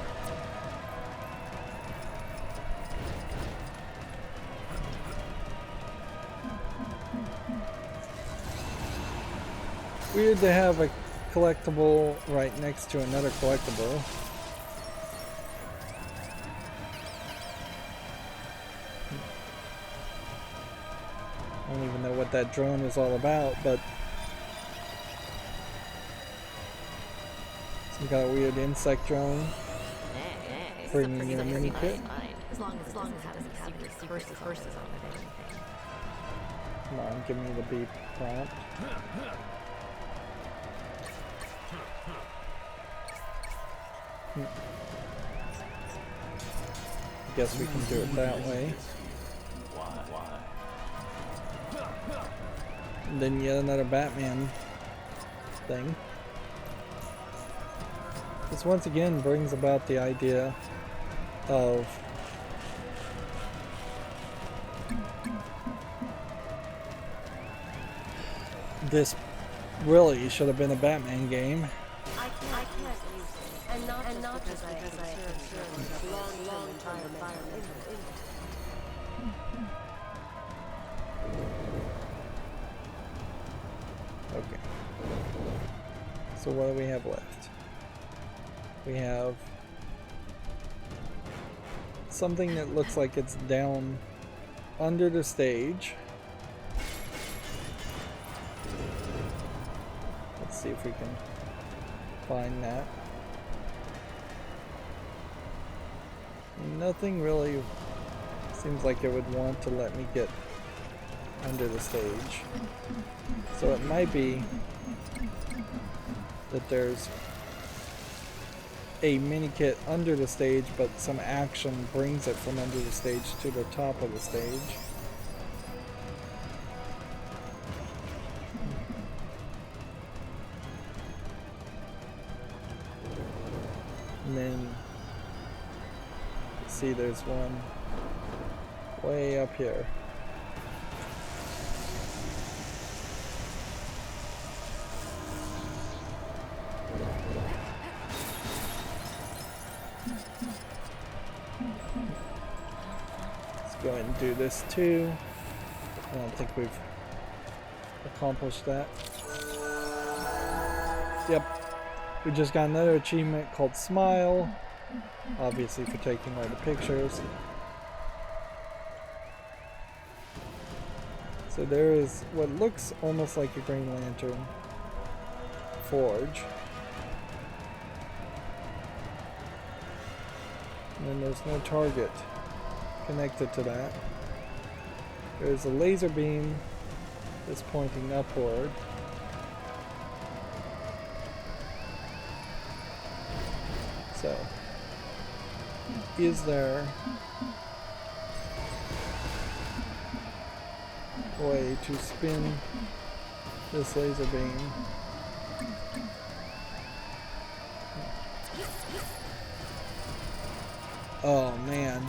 Weird to have a collectible right next to another collectible. I don't even know what that drone is all about, but some kind of weird insect drone. Bringing your mini kit. As long as it doesn't have any secret curses on it or anything. Come on, give me the beep prompt. Guess we can do it that way. And then yet another Batman thing. This once again brings about the idea of this really should have been a Batman game. I can't use it. And not just because I have long-term environmental impact. Okay. So what do we have left? We have something that looks like it's down under the stage. Let's see if we can find that. Nothing really seems like it would want to let me get under the stage. So it might be that there's a mini kit under the stage, but some action brings it from under the stage to the top of the stage. And then see there's one way up here. Go ahead and do this too. I don't think we've accomplished that. Yep, we just got another achievement called Smile, obviously for taking all the pictures. So there is what looks almost like a Green Lantern forge. And then there's no target connected to that. There's a laser beam that's pointing upward. So, is there a way to spin this laser beam? Oh man.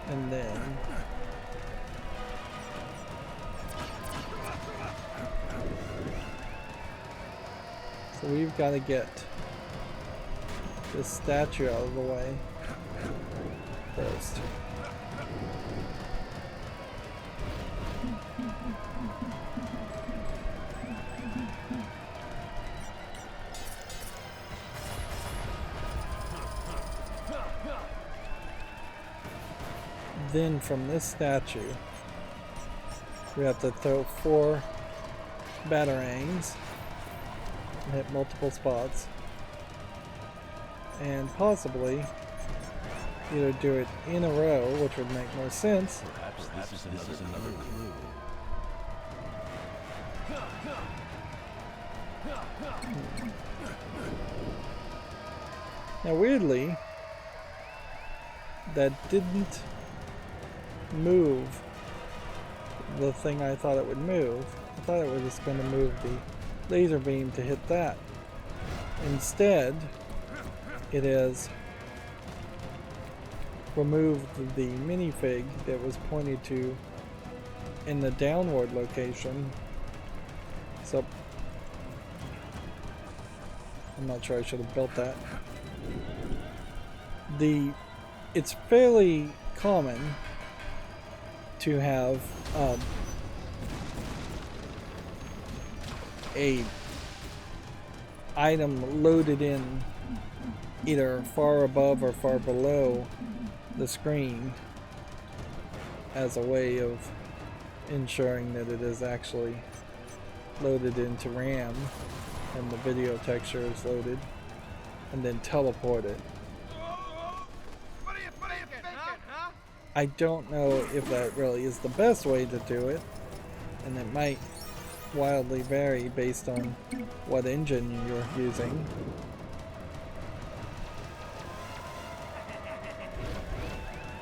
And then so we've got to get this statue out of the way first. Then from this statue, we have to throw 4 batarangs and hit multiple spots, and possibly either do it in a row, which would make more sense, Perhaps this is another clue. Now weirdly, that didn't move the thing I thought it would move. I thought it was just going to move the laser beam to hit that. Instead, it has removed the minifig that was pointed to in the downward location. So I'm not sure I should have built that. It's fairly common to have a item loaded in either far above or far below the screen as a way of ensuring that it is actually loaded into RAM and the video texture is loaded, and then teleport it. What are you thinking, huh? I don't know if that really is the best way to do it, and it might wildly vary based on what engine you're using.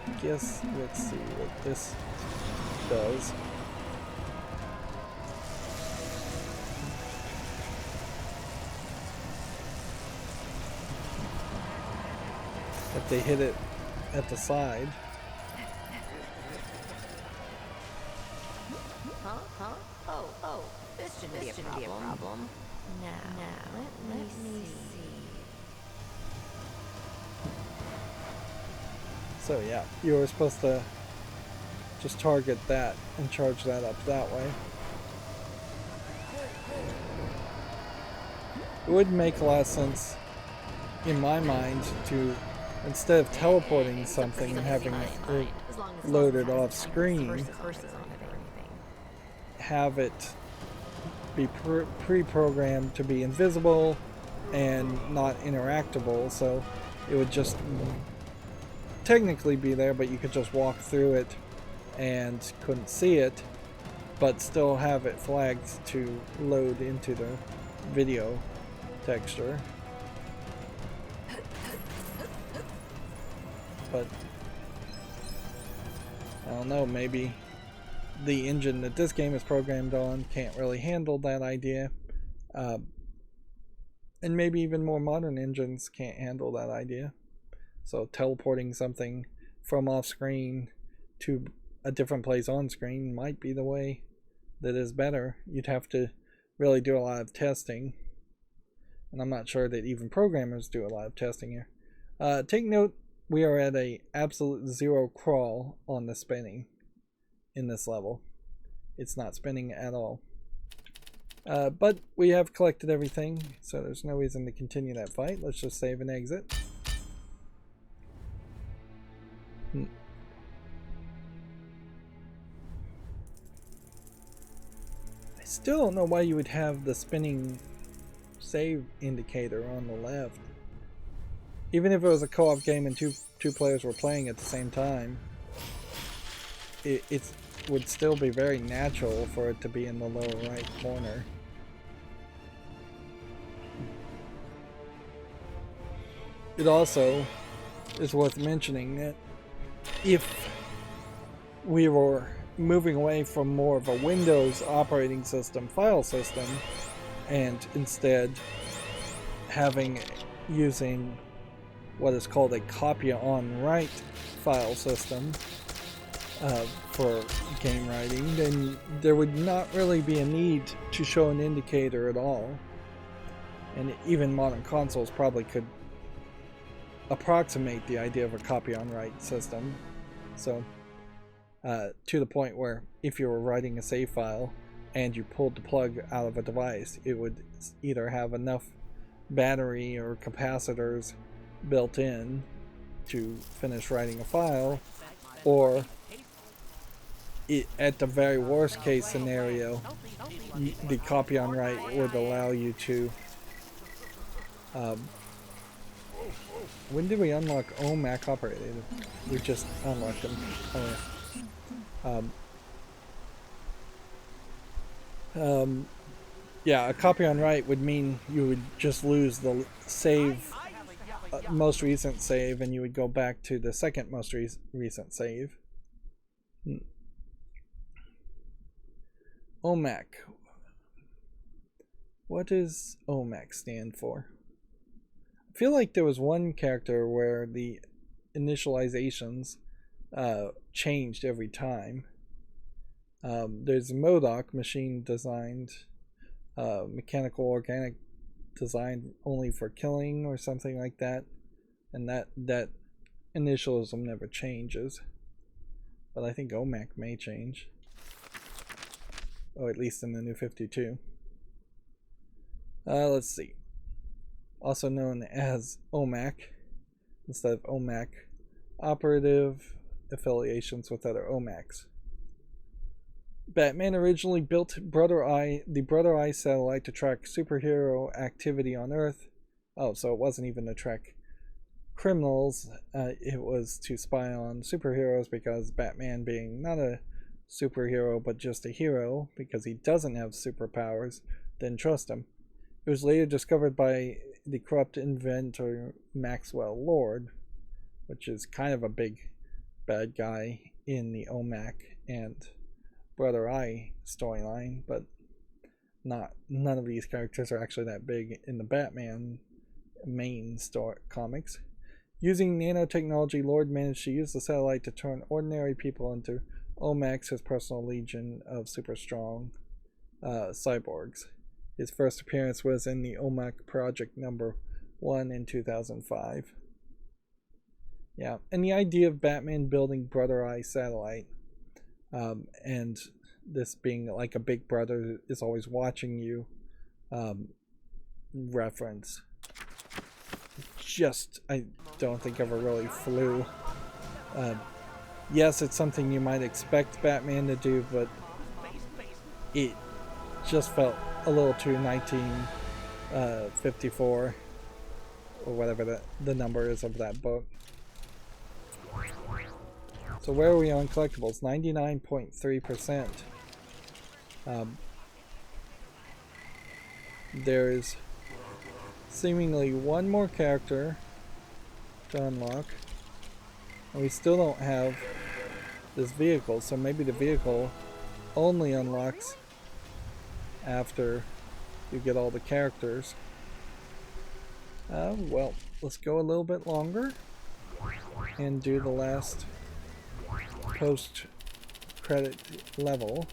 I guess let's see what this does. If they hit it at the side. Oh, this shouldn't be a problem. Now, let me see. So yeah, you were supposed to just target that and charge that up that way. It would make a lot of sense in my mind to, instead of teleporting something and having it loaded off screen, have it be pre-programmed to be invisible and not interactable, so it would just technically be there, but you could just walk through it and couldn't see it, but still have it flagged to load into the video texture. But I don't know, maybe the engine that this game is programmed on can't really handle that idea, and maybe even more modern engines can't handle that idea. So teleporting something from off screen to a different place on screen might be the way that is better. You'd have to really do a lot of testing, and I'm not sure that even programmers do a lot of testing here. Take note, we are at a absolute 0 crawl on the spinning in this level. It's not spinning at all. But we have collected everything, so there's no reason to continue that fight. Let's just save and exit. I still don't know why you would have the spinning save indicator on the left. Even if it was a co-op game and two players were playing at the same time, it would still be very natural for it to be in the lower right corner. It also is worth mentioning that if we were moving away from more of a Windows operating system file system and instead using what is called a copy on write file system, for game writing, then there would not really be a need to show an indicator at all. And even modern consoles probably could approximate the idea of a copy on write system. So, to the point where if you were writing a save file and you pulled the plug out of a device, it would either have enough battery or capacitors built in to finish writing a file, or at the very worst case scenario, the copy on write would allow you to when did we unlock OMAC operated? We just unlocked them. Yeah, a copy on write would mean you would just lose the save, most recent save, and you would go back to the second most recent save. OMAC. What does OMAC stand for? I feel like there was one character where the initializations changed every time. There's MODOK, machine designed, mechanical organic designed only for killing or something like that, and that initialism never changes. But I think OMAC may change, or at least in the new 52. Let's see. Also known as OMAC instead of OMAC, operative affiliations with other OMACs. Batman originally built the Brother Eye satellite to track superhero activity on Earth. Oh, so it wasn't even to track criminals, it was to spy on superheroes, because Batman, being not a superhero but just a hero because he doesn't have superpowers, didn't trust him. It was later discovered by the corrupt inventor Maxwell Lord, which is kind of a big bad guy in the OMAC and Brother Eye storyline, but none of these characters are actually that big in the Batman main comics. Using nanotechnology, Lord managed to use the satellite to turn ordinary people into OMACs, his personal legion of super strong cyborgs. His first appearance was in the OMAC Project number 1 in 2005. Yeah, and the idea of Batman building Brother Eye satellite, and this being like a big brother is always watching you, reference, just I don't think ever really flew. Yes, it's something you might expect Batman to do, but it just felt a little too 1954 or whatever the number is of that book. So where are we on collectibles? 99.3%. There's seemingly one more character to unlock, and we still don't have this vehicle, so maybe the vehicle only unlocks after you get all the characters. Well, let's go a little bit longer and do the last post-credit level.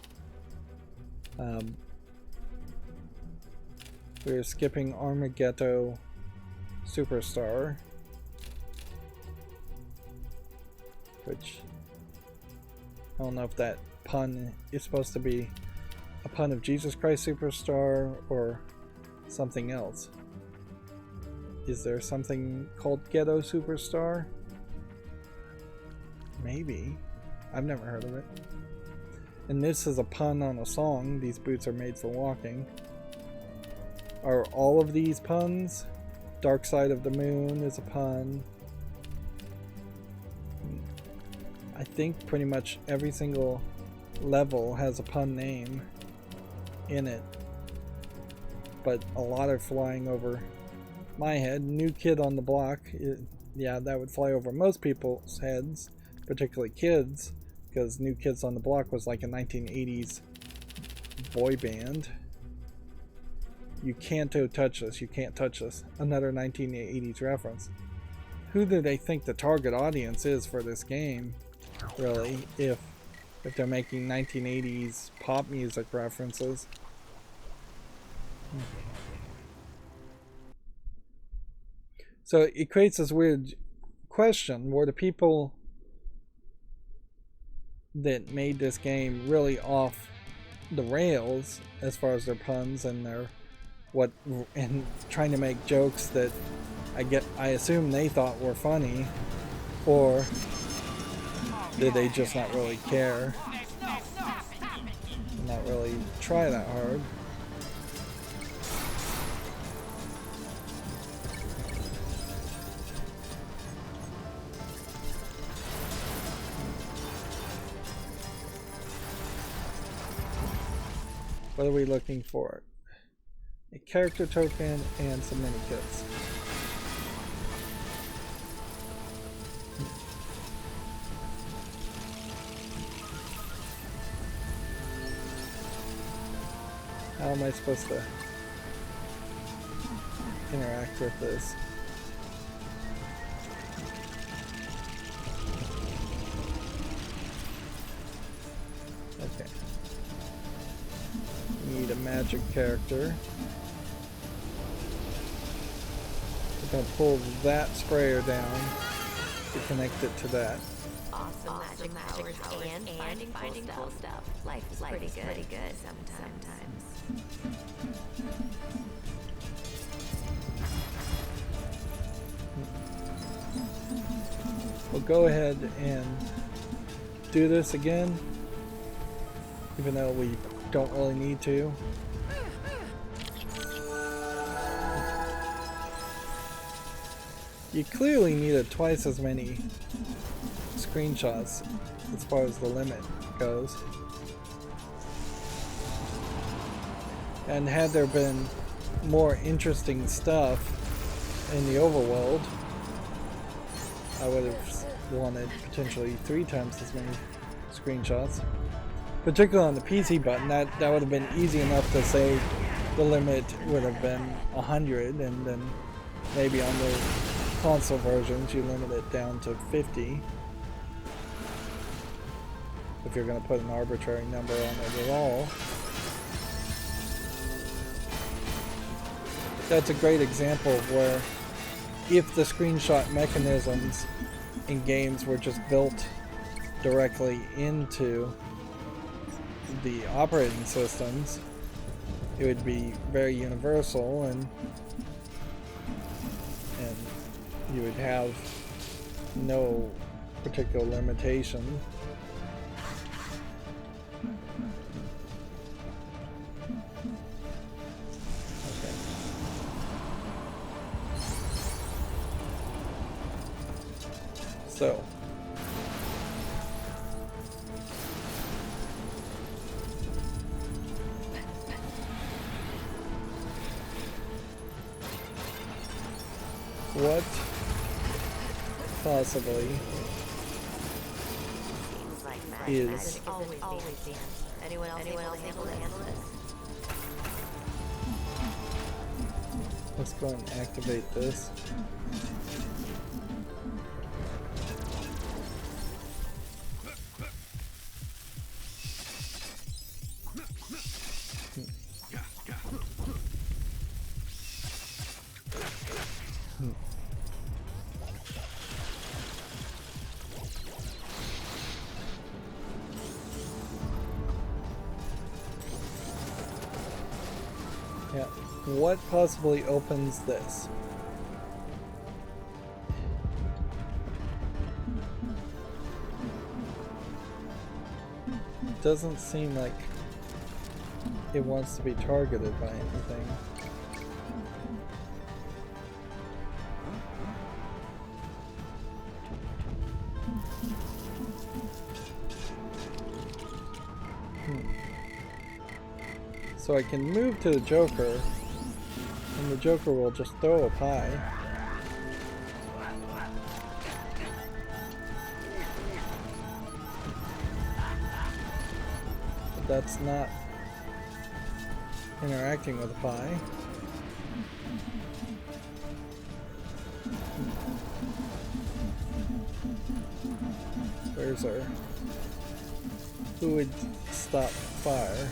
We're skipping Armageddon Superstar, which I don't know if that pun is supposed to be a pun of Jesus Christ Superstar or something else. Is there something called Ghetto Superstar? Maybe. I've never heard of it. And this is a pun on a song. These boots are made for walking. Are all of these puns? Dark Side of the Moon is a pun. I think pretty much every single level has a pun name in it, but a lot are flying over my head. New Kid on the Block, yeah, that would fly over most people's heads, particularly kids, because New Kids on the Block was like a 1980s boy band. You can't touch this, you can't touch this. Another 1980s reference. Who do they think the target audience is for this game, really, if if they're making 1980s pop music references. So it creates this weird question: were the people that made this game really off the rails as far as their puns and their and trying to make jokes that I assume they thought were funny, or did they just not really care, not really try that hard? What are we looking for? A character token and some mini kits. How am I supposed to interact with this? Okay. Need a magic character. We're gonna pull that sprayer down to connect it to that. Awesome magic powers and finding cool stuff. Life is pretty good sometimes. We'll go ahead and do this again, even though we don't really need to. You clearly needed twice as many screenshots as far as the limit goes. And had there been more interesting stuff in the overworld, I would have wanted potentially 3 times as many screenshots. Particularly on the PC button, that would have been easy enough to say the limit would have been 100, and then maybe on the console versions you limit it down to 50. If you're going to put an arbitrary number on it at all. That's a great example of where if the screenshot mechanisms in games were just built directly into the operating systems, it would be very universal, and you would have no particular limitation. Okay. So what possibly is always the answer. Anyone else able to handle this? let's go and activate this. Yeah, what possibly opens this? Doesn't seem like it wants to be targeted by anything. So I can move to the Joker, and the Joker will just throw a pie. But that's not interacting with a pie. Where's our... who would stop fire.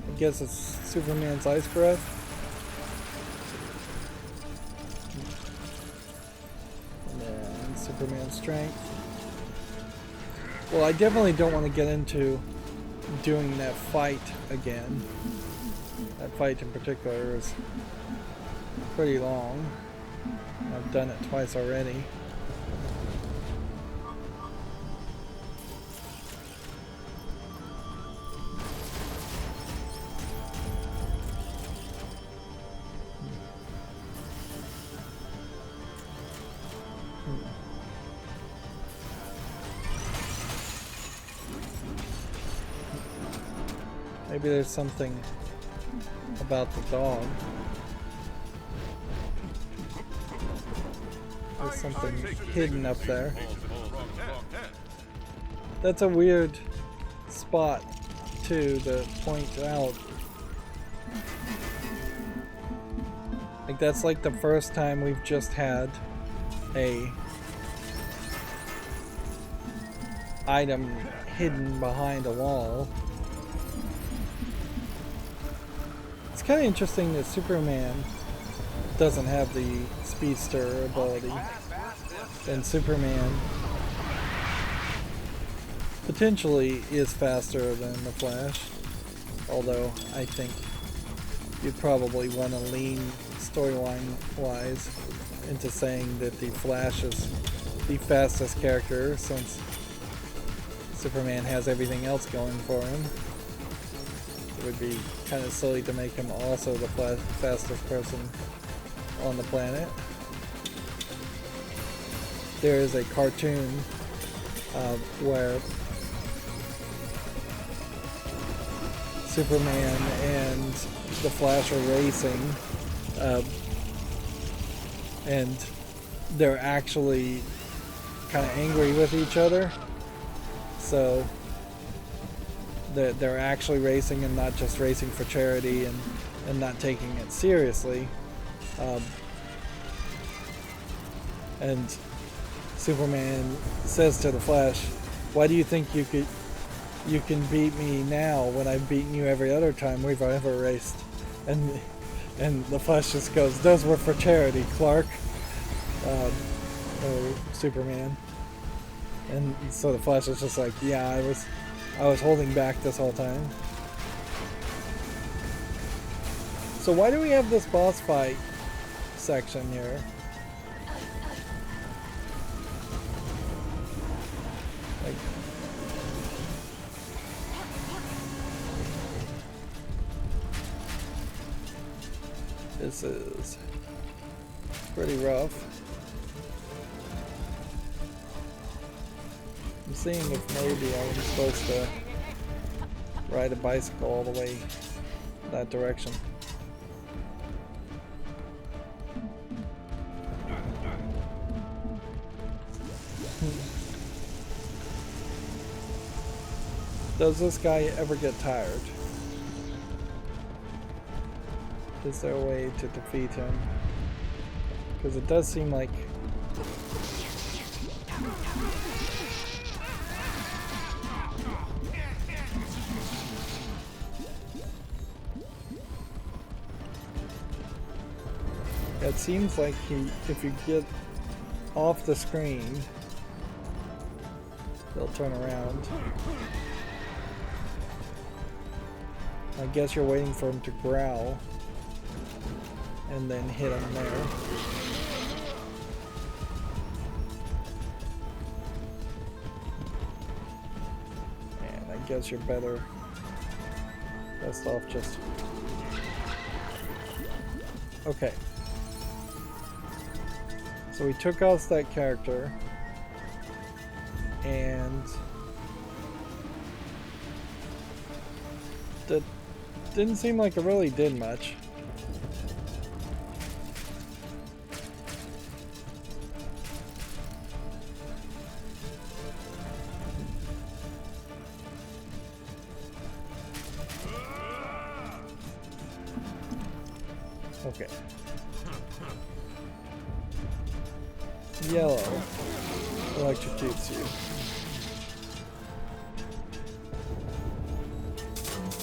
I guess it's Superman's ice breath. And then Superman's strength. Well, I definitely don't want to get into doing that fight again. That fight in particular is pretty long. I've done it twice already. Maybe there's something about the dog. There's something hidden up there. That's a weird spot too to point out. Like that's like the first time we've just had a item hidden behind a wall. It's kind of interesting that Superman doesn't have the speedster ability, and Superman potentially is faster than the Flash, although I think you'd probably want to lean storyline wise into saying that the Flash is the fastest character since Superman has everything else going for him. It would be kind of silly to make him also the fastest person on the planet. There is a cartoon where Superman and the Flash are racing, and they're actually kind of angry with each other. So they're actually racing and not just racing for charity and not taking it seriously. And Superman says to the Flash, "Why do you think you can beat me now when I've beaten you every other time we've ever raced?" And the Flash just goes, "Those were for charity, Clark." Or Superman. And so the Flash is just like, "Yeah, I was holding back this whole time." So why do we have this boss fight section here? Like, this is pretty rough. I'm seeing if maybe I was supposed to ride a bicycle all the way that direction. Does this guy ever get tired? Is there a way to defeat him? Because it does seem like it seems like if you get off the screen, they'll turn around. I guess you're waiting for him to growl and then hit him there. And I guess you're best off just... Okay. So we took out that character, and that didn't seem like it really did much. Okay. Yellow electrocutes you.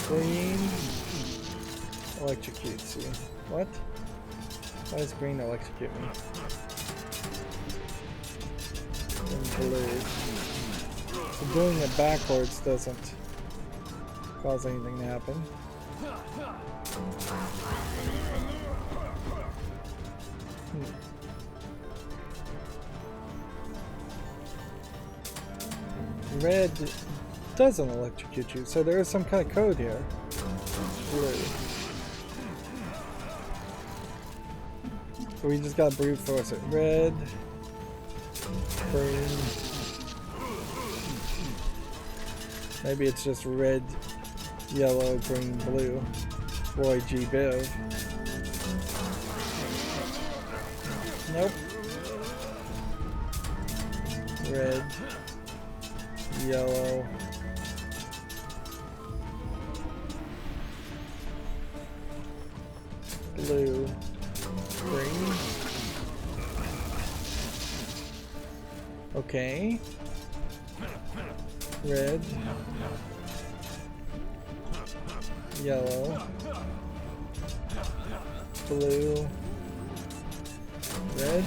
Green electrocutes you. What? Why does green electrocute me? And blue. So doing it backwards doesn't cause anything to happen. Red doesn't electrocute you, so there is some kind of code here. Blue. So we just got brute force it. Red, green. Maybe it's just red, yellow, green, blue. Roy G. Biv. Nope. Red, yellow, blue, green. Okay. Red, yellow, blue, red.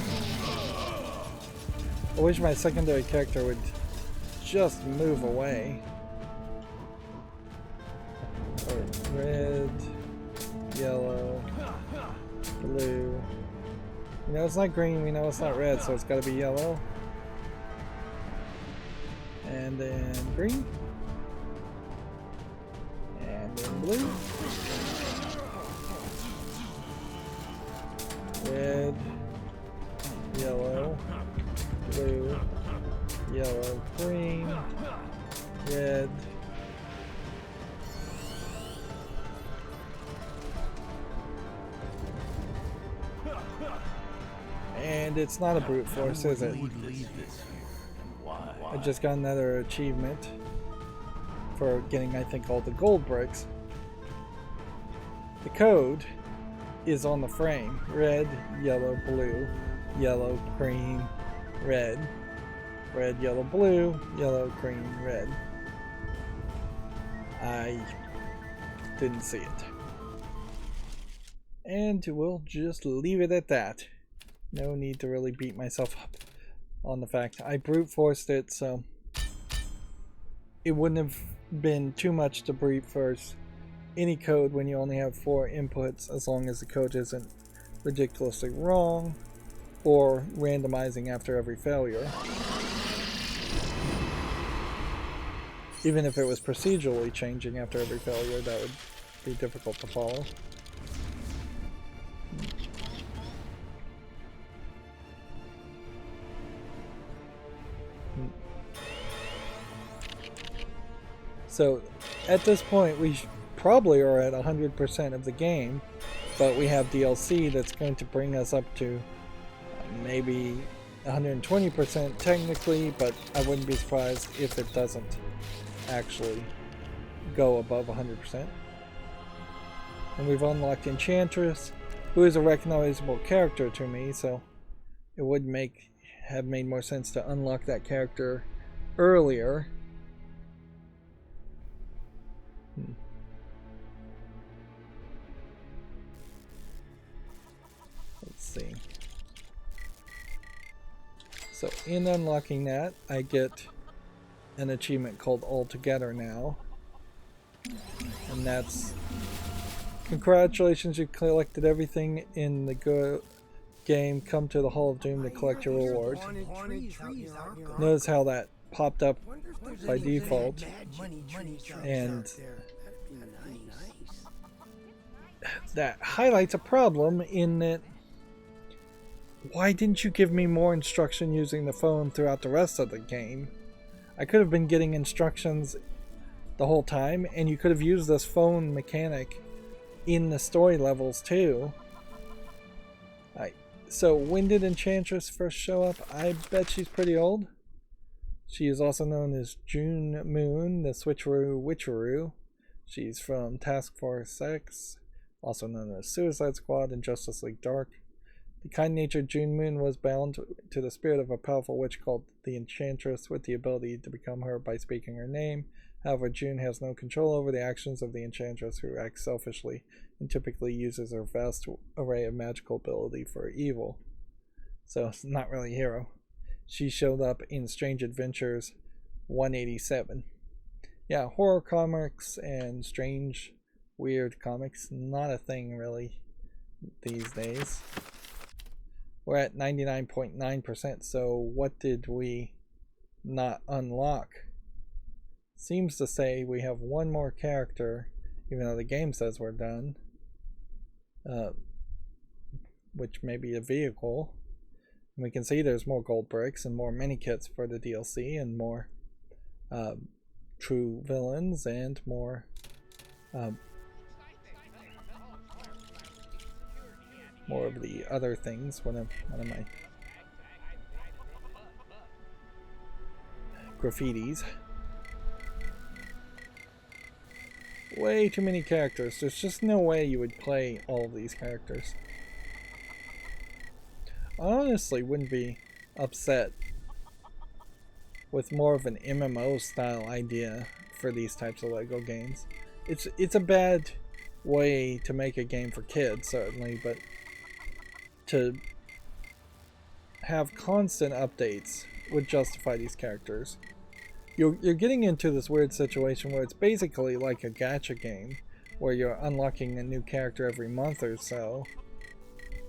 I wish my secondary character would just move away. Red, yellow, blue. We know it's not green, we know it's not red, so it's gotta be yellow. And then green. And then blue. Red, yellow, blue, yellow, green, red. And it's not a brute force, is it? I just got another achievement for getting, I think, all the gold bricks. The code is on the frame. Red, yellow, blue, yellow, green, red. Red, yellow, blue, yellow, green, red. I didn't see it. And we'll just leave it at that. No need to really beat myself up on the fact I brute forced it, so it wouldn't have been too much to brute force any code when you only have 4 inputs, as long as the code isn't ridiculously wrong or randomizing after every failure. Even if it was procedurally changing after every failure, that would be difficult to follow. So at this point we probably are at 100% of the game, but we have DLC that's going to bring us up to maybe 120% technically, but I wouldn't be surprised if it doesn't actually go above 100%. And we've unlocked Enchantress, who is a recognizable character to me, so it would have made more sense to unlock that character earlier. Let's see. So in unlocking that, I get an achievement called All Together now. And that's, congratulations, you collected everything in the game. Come to the Hall of Doom to collect your reward. Notice how that popped up by default. And that highlights a problem in that, why didn't you give me more instruction using the phone throughout the rest of the game? I could have been getting instructions the whole time, and you could have used this phone mechanic in the story levels too. So when did Enchantress first show up? I bet she's pretty old. She is also known as June Moon, the Switcheroo Witcheroo. She's from Task Force X, also known as Suicide Squad and Justice League Dark. The kind-natured June Moon was bound to the spirit of a powerful witch called the Enchantress, with the ability to become her by speaking her name. However, June has no control over the actions of the Enchantress, who acts selfishly and typically uses her vast array of magical ability for evil. So it's not really a hero. She showed up in Strange Adventures 187. Yeah, horror comics and strange, weird comics, not a thing really these days. We're at 99.9%, so what did we not unlock? Seems to say we have one more character, even though the game says we're done. Which may be a vehicle. And we can see there's more gold bricks and more mini kits for the DLC and more true villains and more more of the other things. What am I? Graffitis. Way too many characters. There's just no way you would play all of these characters. I honestly wouldn't be upset with more of an MMO style idea for these types of LEGO games. It's a bad way to make a game for kids, certainly, but to have constant updates would justify these characters. You're getting into this weird situation where it's basically like a gacha game, where you're unlocking a new character every month or so,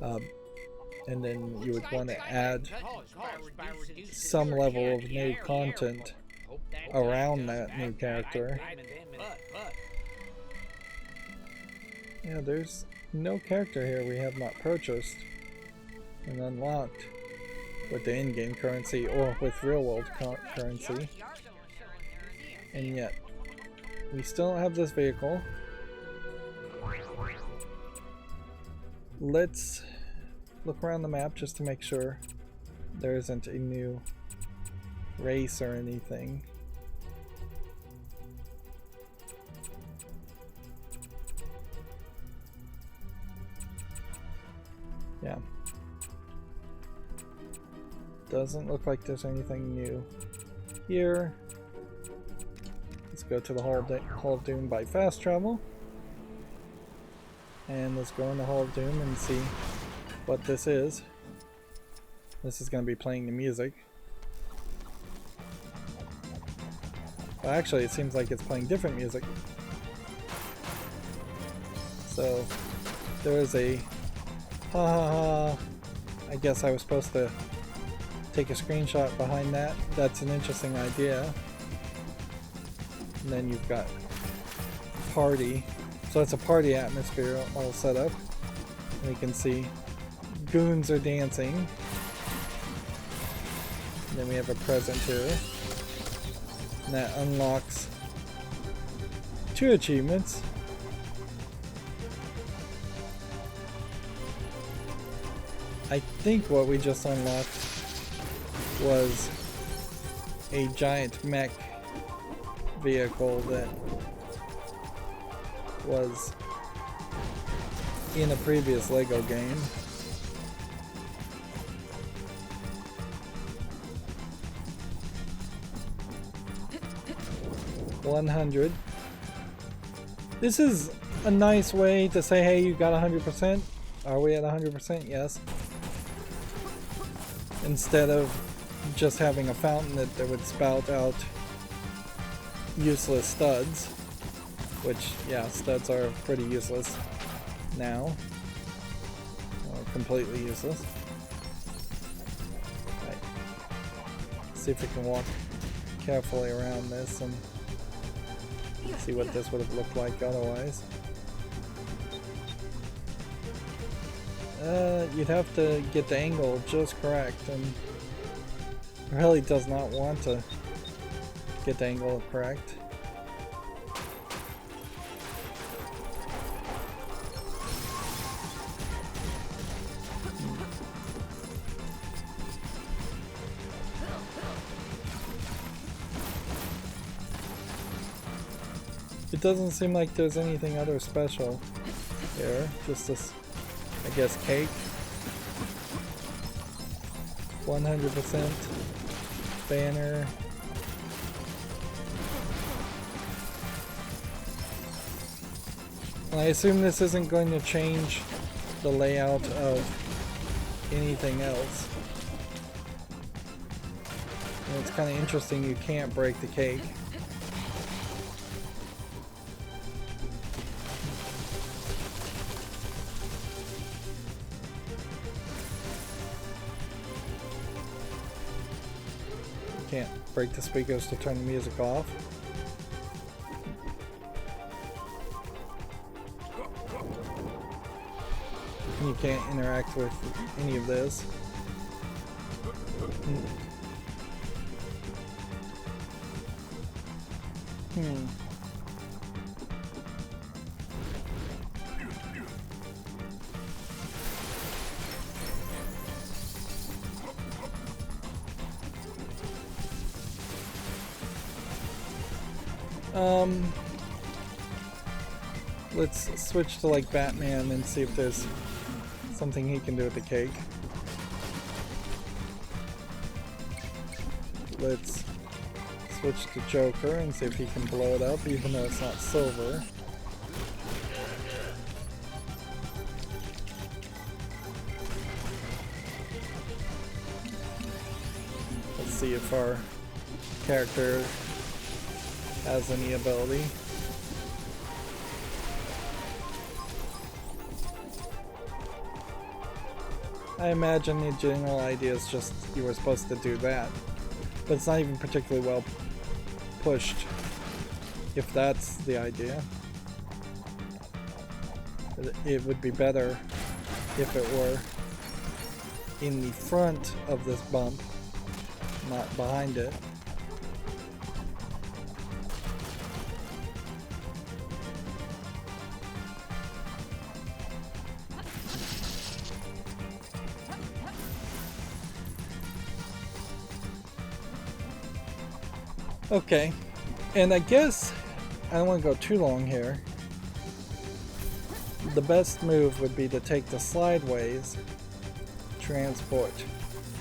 and then you would want to add some level of new content around that new character. Yeah, there's no character here we have not purchased and unlocked with the in-game currency or with real-world currency. And yet, we still don't have this vehicle. Let's look around the map just to make sure there isn't a new race or anything. Yeah. Doesn't look like there's anything new here. Let's go to the Hall of Doom by fast travel. And let's go in the Hall of Doom and see what this is. This is going to be playing the music. Well, actually, it seems like it's playing different music. So, there is a ha ha ha. I guess I was supposed to take a screenshot behind that. That's an interesting idea. And then you've got party. So it's a party atmosphere all set up. And you can see goons are dancing. And then we have a present here. And that unlocks 2 achievements. I think what we just unlocked was a giant mech vehicle that was in a previous LEGO game. $100. This is a nice way to say, hey, you got 100%. Are we at 100%? Yes. Instead of just having a fountain that would spout out useless studs, which, yeah, studs are pretty useless now, or completely useless. Right. See if we can walk carefully around this and see what this would have looked like otherwise. You'd have to get the angle just correct, and really does not want to get the angle correct. It doesn't seem like there's anything other special here, just this, I guess, cake. 100% banner. And I assume this isn't going to change the layout of anything else. And it's kind of interesting you can't break the cake. You can't break the speakers to turn the music off. You can't interact with any of this. Let's switch to like Batman and see if there's something he can do with the cake. Let's switch to Joker and see if he can blow it up, even though it's not silver. Let's see if our character has any ability. I imagine the general idea is just you were supposed to do that, but it's not even particularly well pushed, if that's the idea. It would be better if it were in the front of this bump, not behind it. Okay, and I guess I don't want to go too long here. The best move would be to take the slideways transport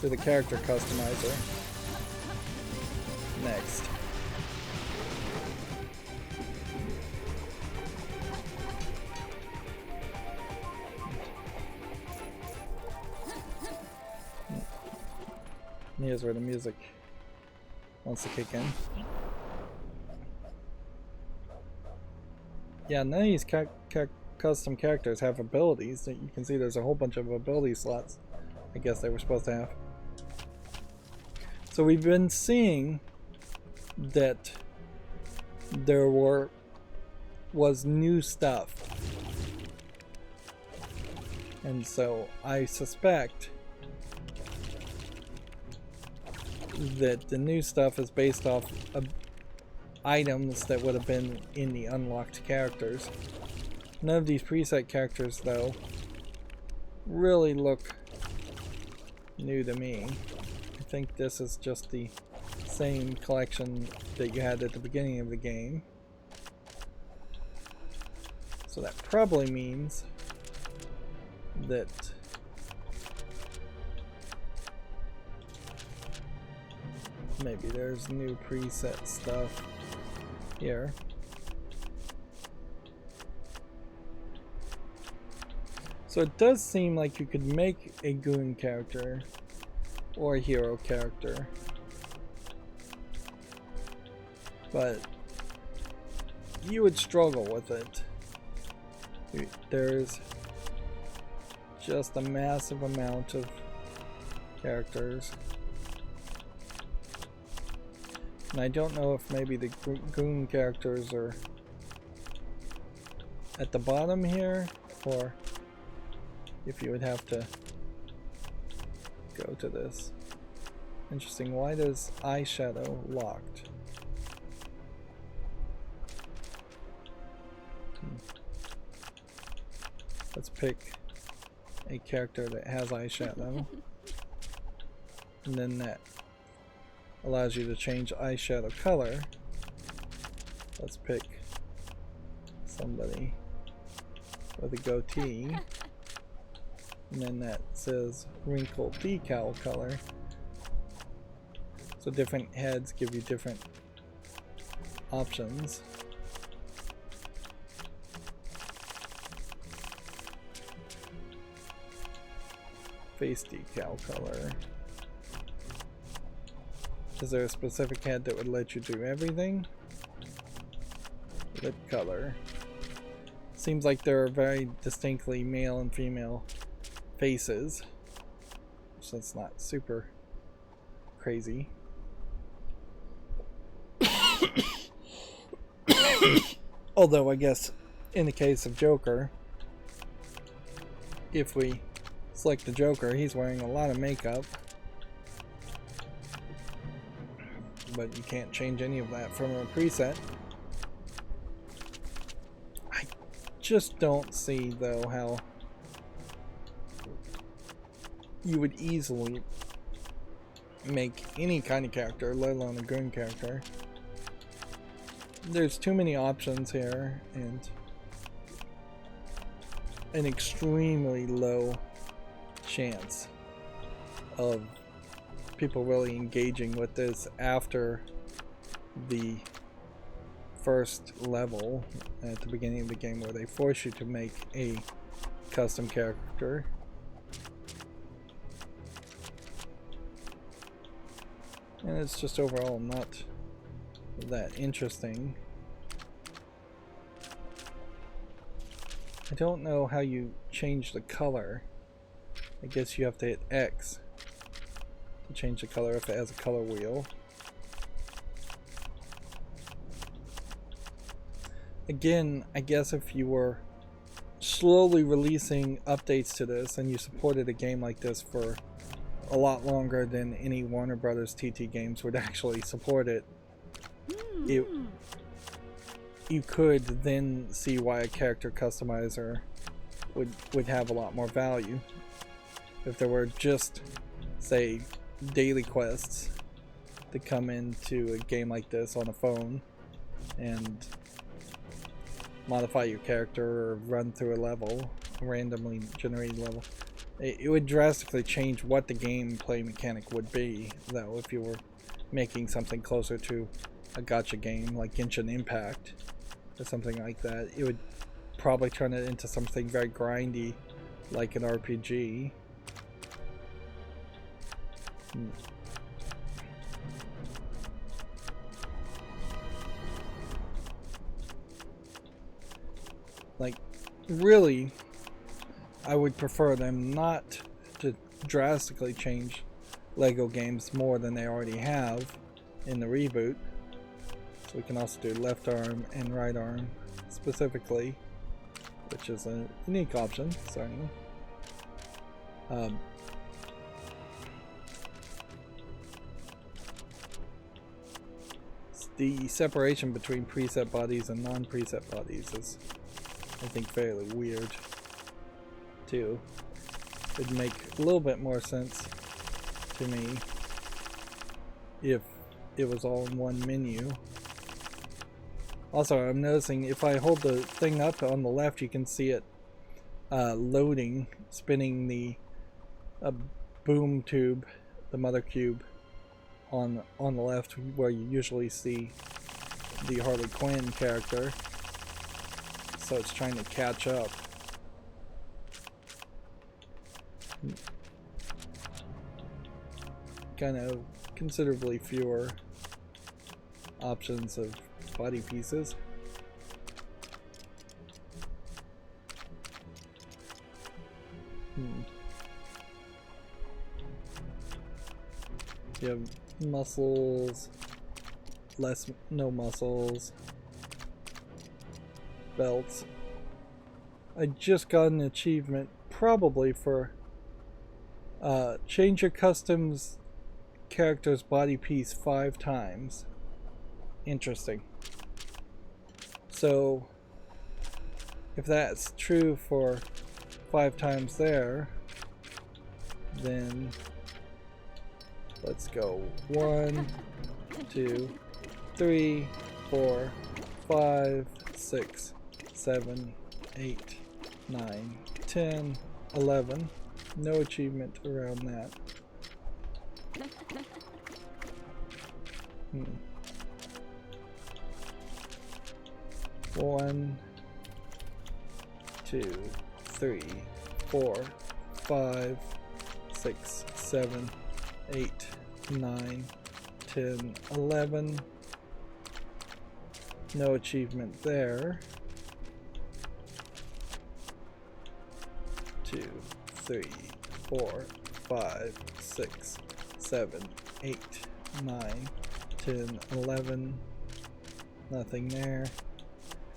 to the character customizer next. And here's where the music wants to kick in. Yeah, none of these custom characters have abilities. You can see there's a whole bunch of ability slots I guess they were supposed to have. So we've been seeing that there was new stuff. And so I suspect that the new stuff is based off of items that would have been in the unlocked characters. None of these preset characters, though, really look new to me. I think this is just the same collection that you had at the beginning of the game. So that probably means that maybe there's new preset stuff here. So it does seem like you could make a goon character or a hero character, but you would struggle with it. There's just a massive amount of characters. And I don't know if maybe the goon characters are at the bottom here, or if you would have to go to this. Interesting, why does eyeshadow locked? Let's pick a character that has eyeshadow. And then that allows you to change eyeshadow color. Let's pick somebody with a goatee. And then that says wrinkle decal color. So different heads give you different options. Face decal color. Is there a specific head that would let you do everything? Lip color. Seems like there are very distinctly male and female faces. So it's not super crazy. Although I guess in the case of Joker, if we select the Joker, he's wearing a lot of makeup. But you can't change any of that from a preset. I just don't see though how you would easily make any kind of character, let alone a goon character. There's too many options here and an extremely low chance of people really engaging with this after the first level at the beginning of the game where they force you to make a custom character. And it's just overall not that interesting. I don't know how you change the color. I guess you have to hit X to change the color if it has a color wheel. Again, I guess if you were slowly releasing updates to this and you supported a game like this for a lot longer than any Warner Brothers TT games would actually support it, you could then see why a character customizer would have a lot more value. If there were just, say, daily quests to come into a game like this on a phone and modify your character or run through a level, a randomly generated level, it would drastically change what the gameplay mechanic would be, though, if you were making something closer to a gacha game like Genshin Impact or something like that. It would probably turn it into something very grindy like an RPG. Like, really, I would prefer them not to drastically change LEGO games more than they already have in the reboot. So we can also do left arm and right arm specifically, which is a unique option, certainly. The separation between preset bodies and non-preset bodies is, I think, fairly weird too. It'd make a little bit more sense to me if it was all in one menu. Also, I'm noticing if I hold the thing up on the left, you can see it loading, spinning the boom tube, the mother cube, on the left, where you usually see the Harley Quinn character. So it's trying to catch up. Kind of considerably fewer options of body pieces. You have muscles, no muscles, belts. I just got an achievement probably for change your customs character's body piece 5 times. Interesting. So if that's true for 5 times there, then let's go 1, 2, 3, 4, 5, 6, 7, 8, 9, 10, 11. No achievement around that. 1, 2, 3, 4, 5, 6, 7, 8, 9, 10, 11. No achievement there. 2, 3, 4, 5, 6, 7, 8, 9, 10, 11. Nothing there.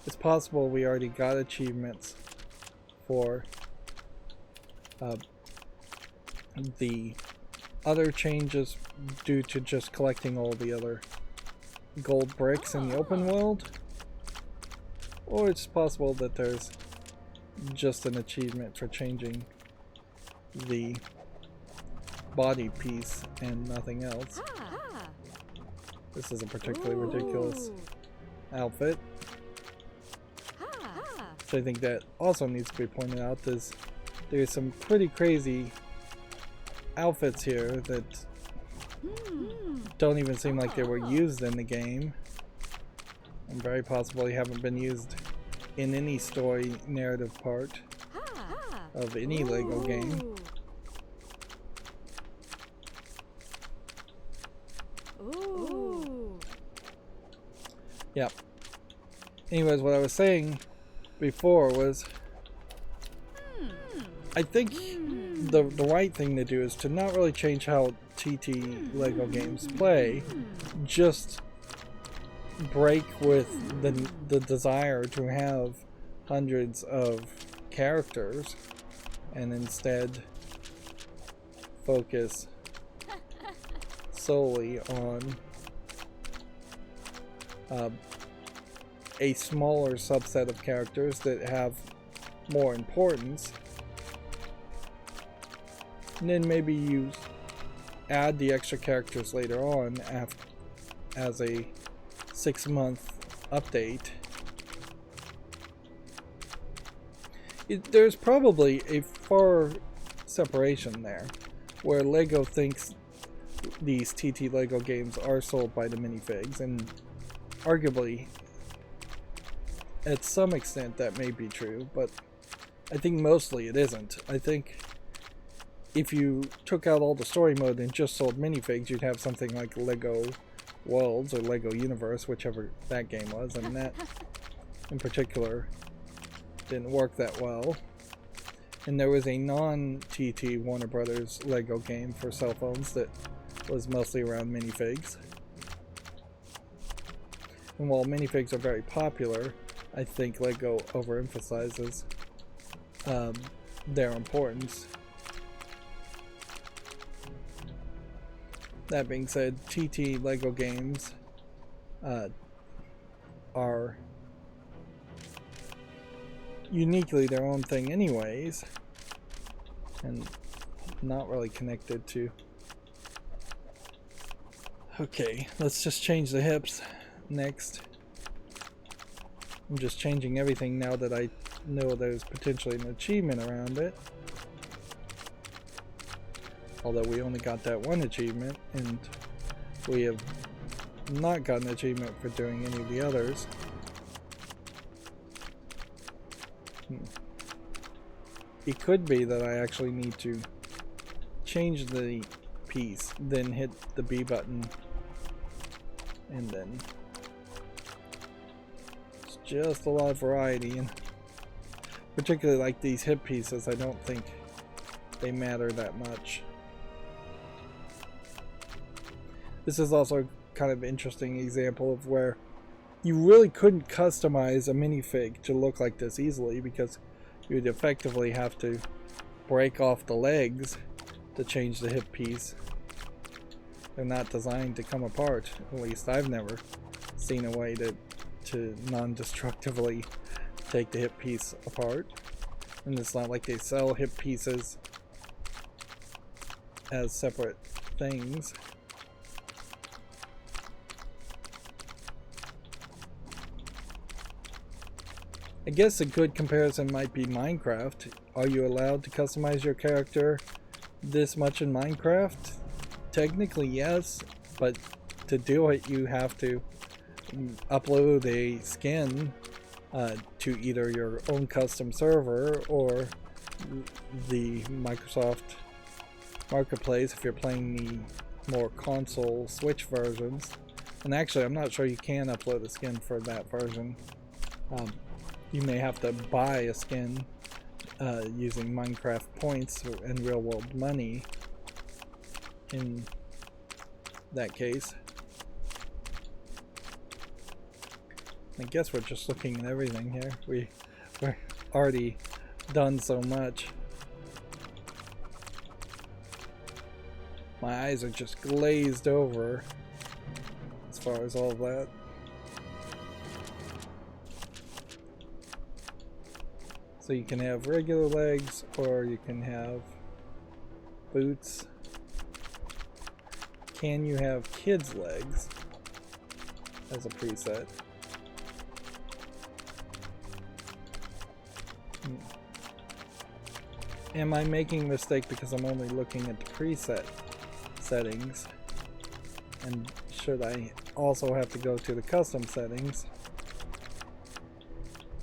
It's possible we already got achievements for the other changes due to just collecting all the other gold bricks in the open world, or it's possible that there's just an achievement for changing the body piece and nothing else. This is a particularly ridiculous outfit. So I think that also needs to be pointed out. There's some pretty crazy outfits here that don't even seem like they were used in the game, and very possibly haven't been used in any story narrative part of any Lego game. Yep. Anyways, what I was saying before was I think the right thing to do is to not really change how TT Lego games play, just break with the desire to have hundreds of characters and instead focus solely on a smaller subset of characters that have more importance, and then maybe you add the extra characters later on as a 6-month update. There's probably a far separation there, where Lego thinks these TT Lego games are sold by the minifigs, and arguably at some extent that may be true, but I think mostly it isn't. I think if you took out all the story mode and just sold minifigs, you'd have something like Lego Worlds or Lego Universe, whichever that game was, and that in particular didn't work that well. And there was a non-TT Warner Brothers Lego game for cell phones that was mostly around minifigs. And while minifigs are very popular, I think Lego overemphasizes their importance. That being said, TT Lego games are uniquely their own thing anyways, and not really connected to... Okay, let's just change the hips next. I'm just changing everything now that I know there's potentially an achievement around it. Although we only got that one achievement, and we have not gotten an achievement for doing any of the others. It could be that I actually need to change the piece, then hit the B button, and then it's just a lot of variety, and particularly like these hip pieces, I don't think they matter that much. This is also kind of an interesting example of where you really couldn't customize a minifig to look like this easily, because you would effectively have to break off the legs to change the hip piece. They're not designed to come apart. At least I've never seen a way to non-destructively take the hip piece apart. And it's not like they sell hip pieces as separate things. I guess a good comparison might be Minecraft. Are you allowed to customize your character this much in Minecraft? Technically yes, but to do it, you have to upload a skin to either your own custom server or the Microsoft Marketplace if you're playing the more console Switch versions. And actually, I'm not sure you can upload a skin for that version. You may have to buy a skin using Minecraft points and real world money in that case. I guess we're just looking at everything here. We're already done so much. My eyes are just glazed over as far as all that. So you can have regular legs or you can have boots. Can you have kids' legs as a preset? Am I making a mistake because I'm only looking at the preset settings? And should I also have to go to the custom settings?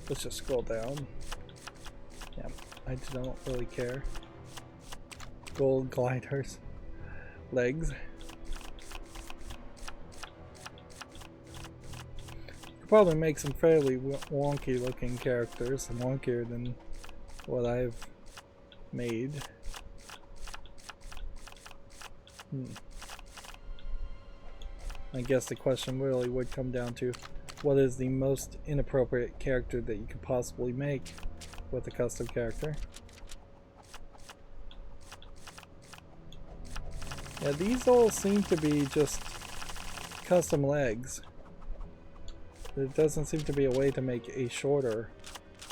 Let's just scroll down. Yeah, I don't really care. Gold gliders. Legs. Could probably make some fairly wonky looking characters, wonkier than what I've made. I guess the question really would come down to what is the most inappropriate character that you could possibly make with a custom character. Yeah, these all seem to be just custom legs. There doesn't seem to be a way to make a shorter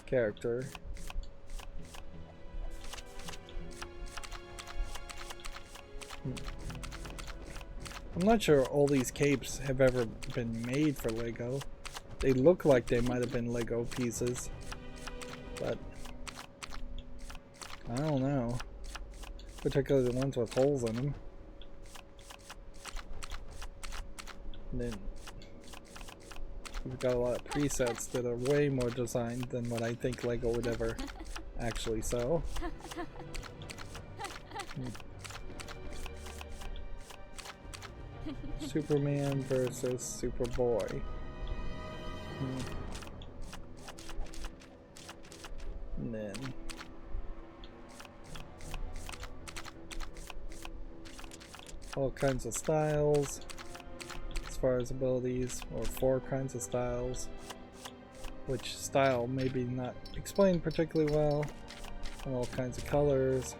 character. I'm not sure all these capes have ever been made for Lego. They look like they might have been Lego pieces, but I don't know. Particularly the ones with holes in them. And then we've got a lot of presets that are way more designed than what I think Lego would ever actually sell. Superman versus Superboy. And then all kinds of styles as far as abilities, or 4 kinds of styles, which style maybe not explained particularly well, and all kinds of colors.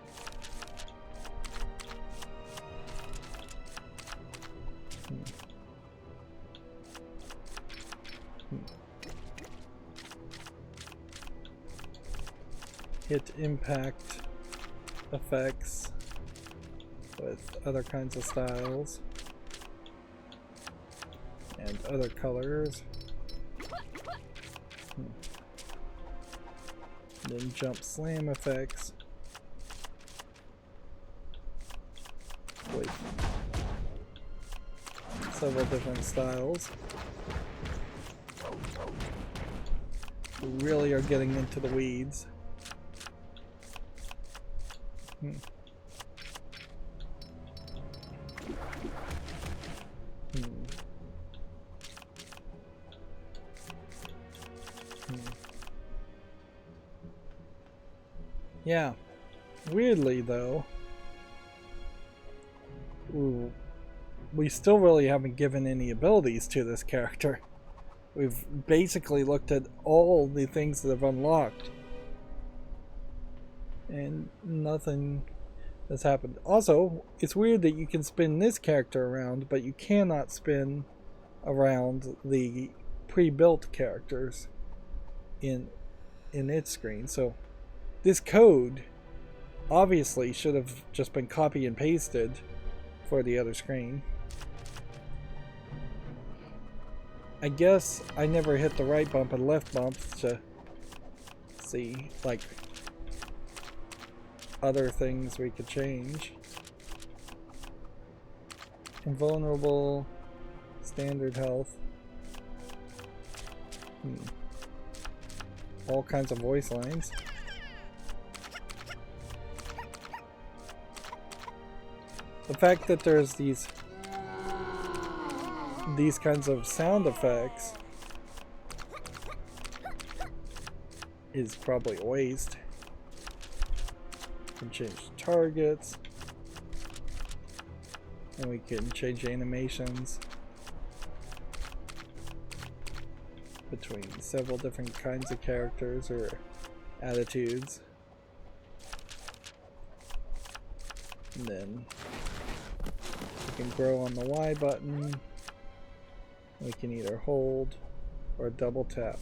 Hit impact effects with other kinds of styles and other colors. Then jump slam effects with several different styles. We really are getting into the weeds. Yeah, weirdly though, we still really haven't given any abilities to this character. We've basically looked at all the things that have unlocked, and nothing has happened. Also, it's weird that you can spin this character around, but you cannot spin around the pre-built characters in its screen. So this code obviously should have just been copy and pasted for the other screen. I guess I never hit the right bump and left bump to see like other things we could change. Invulnerable, standard health. All kinds of voice lines. The fact that there's these kinds of sound effects is probably a waste. We can change targets, and we can change animations between several different kinds of characters or attitudes. And then we can grow on the Y button. We can either hold or double tap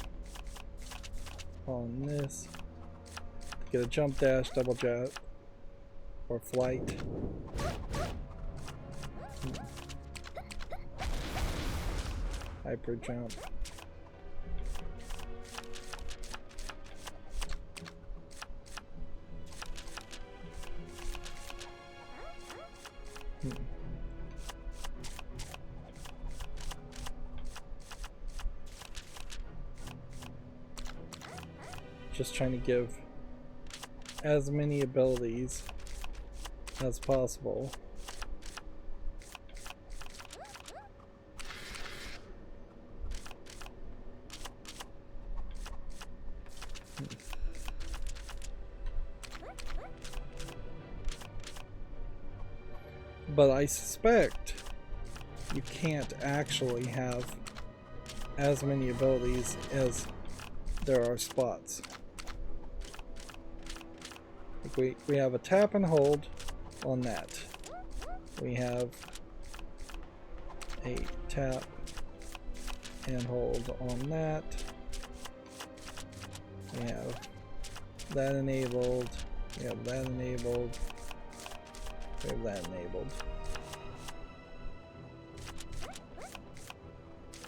on this to get a jump dash, double jump, or flight. Hyper jump. Just trying to give as many abilities as possible. But I suspect you can't actually have as many abilities as there are spots. Like we have a tap and hold on that. We have a tap and hold on that. We have that enabled. We have that enabled. We have that enabled.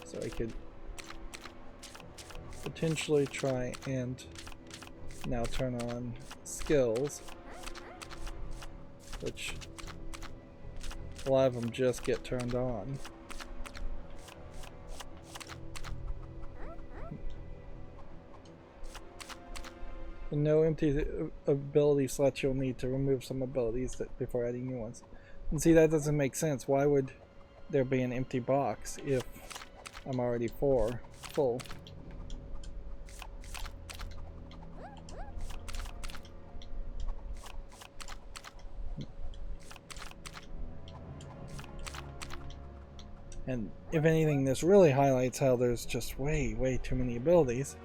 So I could potentially try and now turn on skills, which a lot of them just get turned on. And no empty ability slots. You'll need to remove some abilities before adding new ones. And see, that doesn't make sense. Why would there be an empty box if I'm already full? And if anything, this really highlights how there's just way too many abilities.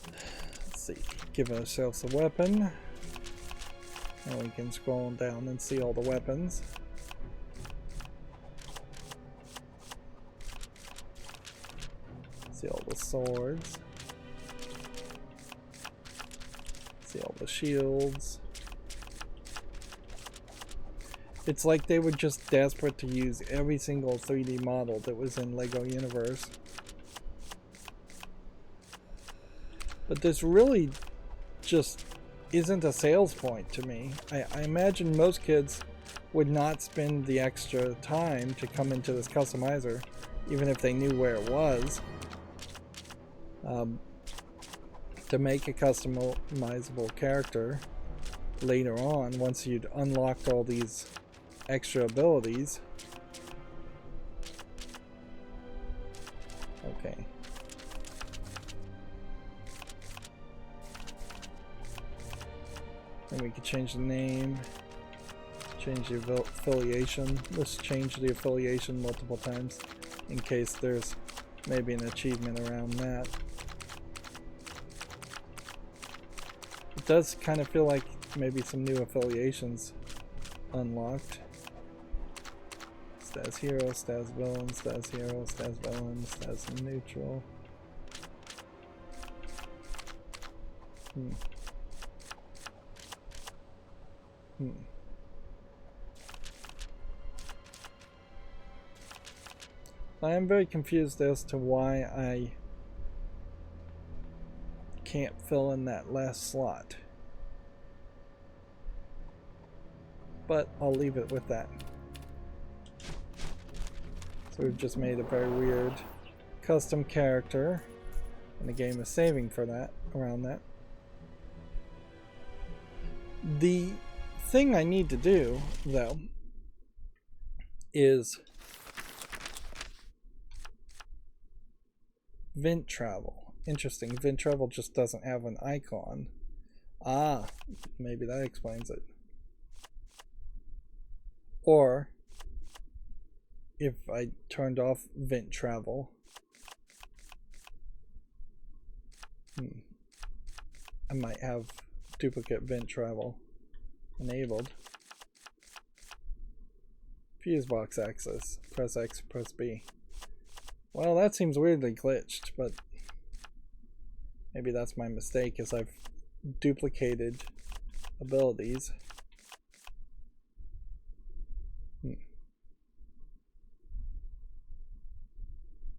Let's see, give ourselves a weapon. And we can scroll down and see all the weapons. See all the swords. See all the shields. It's like they were just desperate to use every single 3D model that was in LEGO Universe. But this really just isn't a sales point to me. I imagine most kids would not spend the extra time to come into this customizer, even if they knew where it was, to make a customizable character later on once you'd unlocked all these extra abilities. Okay. And we could change the name, change the affiliation. Let's change the affiliation multiple times in case there's maybe an achievement around that. It does kind of feel like maybe some new affiliations unlocked. Stats hero, stats villain, stats hero, stats villain, stats neutral. I am very confused as to why I can't fill in that last slot. But I'll leave it with that. So we've just made a very weird custom character, and the game is saving for that, around that. The thing I need to do, though, is Vent Travel. Interesting, Vent Travel just doesn't have an icon. Ah, maybe that explains it. Or, if I turned off Vent Travel, I might have duplicate Vent Travel enabled. Fuse box access. Press X, press B. Well, that seems weirdly glitched, but maybe that's my mistake, as I've duplicated abilities.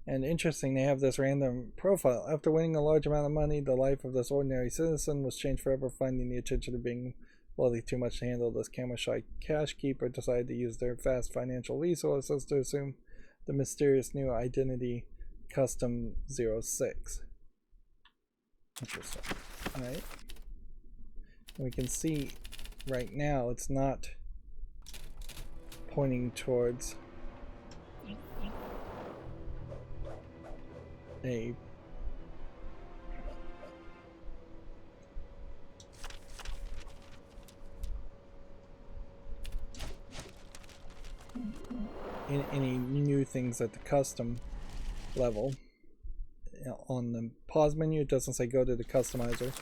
And interesting, they have this random profile. After winning a large amount of money, the life of this ordinary citizen was changed forever. Finding the attention of being wealthy too much to handle, this camera-shy cash keeper decided to use their vast financial resources to assume the mysterious new identity, Custom 06. Interesting. Alright. We can see right now it's not pointing towards a any new things at the custom level. On the pause menu, it doesn't say go to the customizer.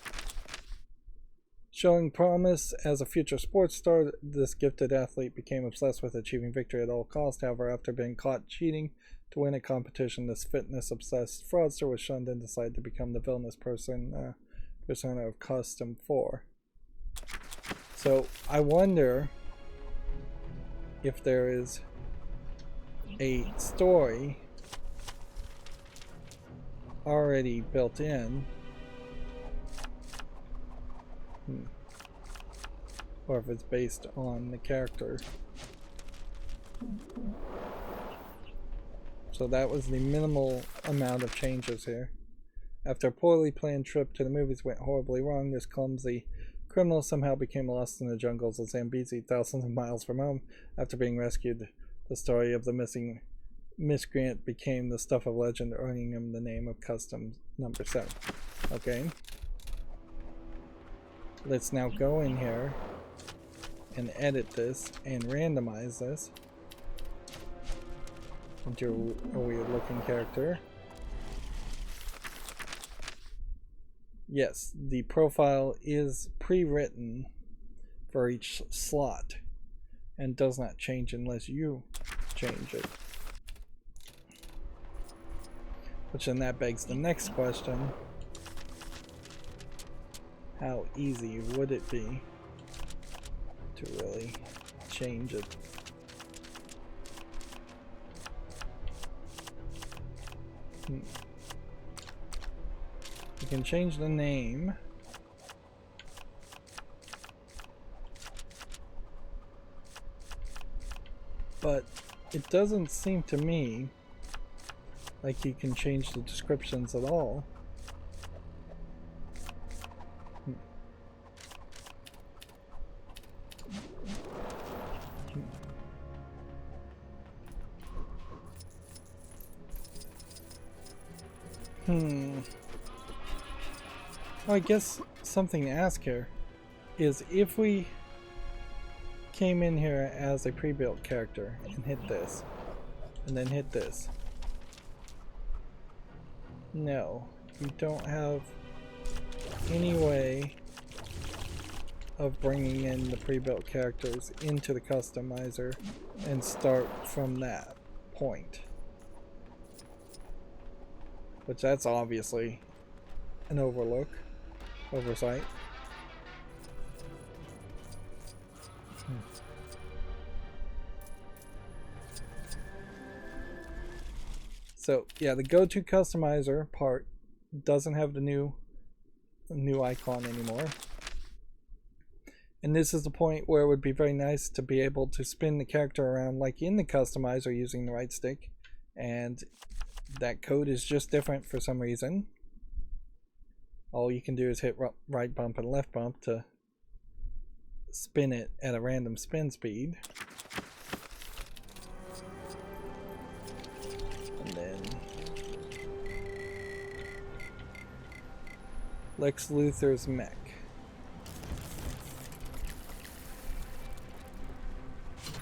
Showing promise as a future sports star, this gifted athlete became obsessed with achieving victory at all costs. However, after being caught cheating to win a competition, this fitness-obsessed fraudster was shunned and decided to become the villainous persona of Custom 4. So I wonder if there is a story already built in, or if it's based on the character. So that was the minimal amount of changes here. After a poorly planned trip to the movies went horribly wrong, this clumsy criminal somehow became lost in the jungles of Zambezi, thousands of miles from home. After being rescued, the story of the missing miscreant became the stuff of legend, earning him the name of Custom number 7. Okay. Let's now go in here and edit this and randomize this into a weird looking character. Yes, the profile is pre-written for each slot and does not change unless you change it. Which then that begs the next question. How easy would it be to really change it? You can change the name. But it doesn't seem to me like you can change the descriptions at all. Well, I guess something to ask here is if we came in here as a pre-built character and hit this, and then hit this. No, you don't have any way of bringing in the pre-built characters into the customizer and start from that point. Which that's obviously an oversight. So yeah, the go-to customizer part doesn't have the new icon anymore. And this is the point where it would be very nice to be able to spin the character around like in the customizer using the right stick and that code is just different for some reason. All you can do is hit right bump and left bump to spin it at a random spin speed. And then Lex Luthor's mech.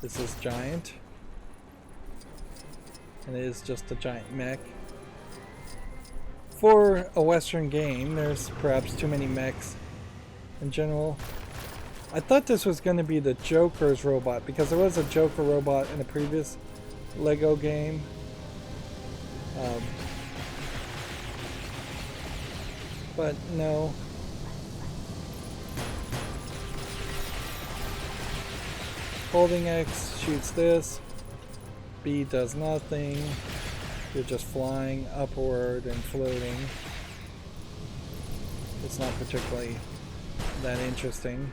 This is giant, and it is just a giant mech. For a Western game, there's perhaps too many mechs in general. I thought this was going to be the Joker's robot, because there was a Joker robot in a previous Lego game. But no. Holding X shoots this. B does nothing. You're just flying upward and floating. It's not particularly that interesting.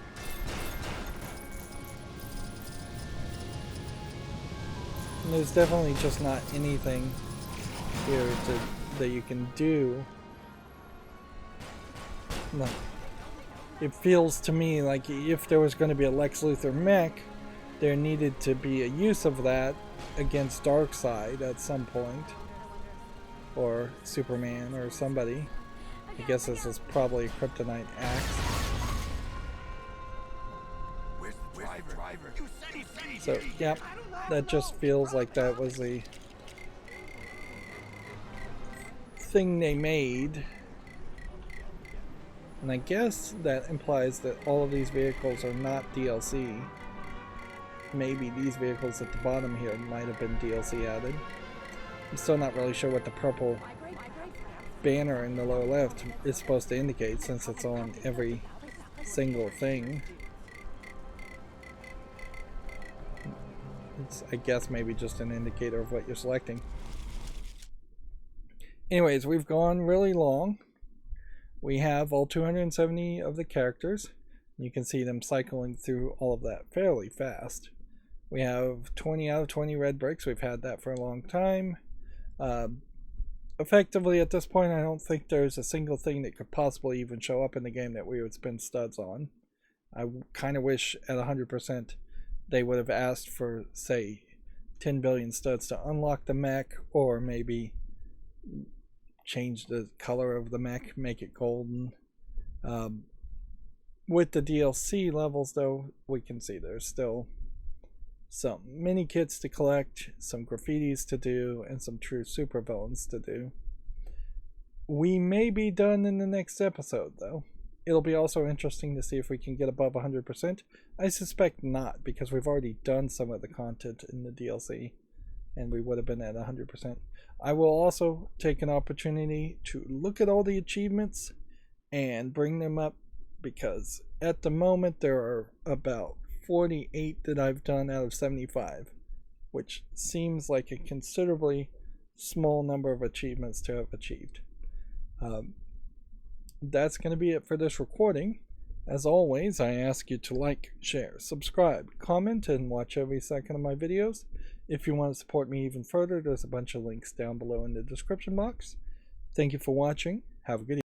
And there's definitely just not anything here that you can do. No. It feels to me like if there was going to be a Lex Luthor mech, there needed to be a use of that against Darkseid at some point. Or Superman or somebody. I guess this is probably a kryptonite axe. So, yep, that just feels like that was the thing they made. And I guess that implies that all of these vehicles are not DLC. Maybe these vehicles at the bottom here might have been DLC added. I'm still not really sure what the purple banner in the lower left is supposed to indicate, since it's on every single thing. It's, I guess, maybe just an indicator of what you're selecting. Anyways, we've gone really long. We have all 270 of the characters. You can see them cycling through all of that fairly fast. We have 20 out of 20 red bricks. We've had that for a long time. Effectively, at this point, I don't think there's a single thing that could possibly even show up in the game that we would spend studs on. I kind of wish at 100% they would have asked for, say, 10 billion studs to unlock the mech, or maybe change the color of the mech, make it golden. With the DLC levels, though, we can see there's still some mini kits to collect, some graffitis to do, and some true supervillains to do. We may be done in the next episode, though. It'll be also interesting to see if we can get above 100%. I suspect not, because we've already done some of the content in the DLC, and we would have been at 100%. I will also take an opportunity to look at all the achievements and bring them up, because at the moment there are about 48 that I've done out of 75, which seems like a considerably small number of achievements to have achieved. That's going to be it for this recording. As always, I ask you to like, share, subscribe, comment, and watch every second of my videos. If you want to support me even further, there's a bunch of links down below in the description box. Thank you for watching. Have a good evening.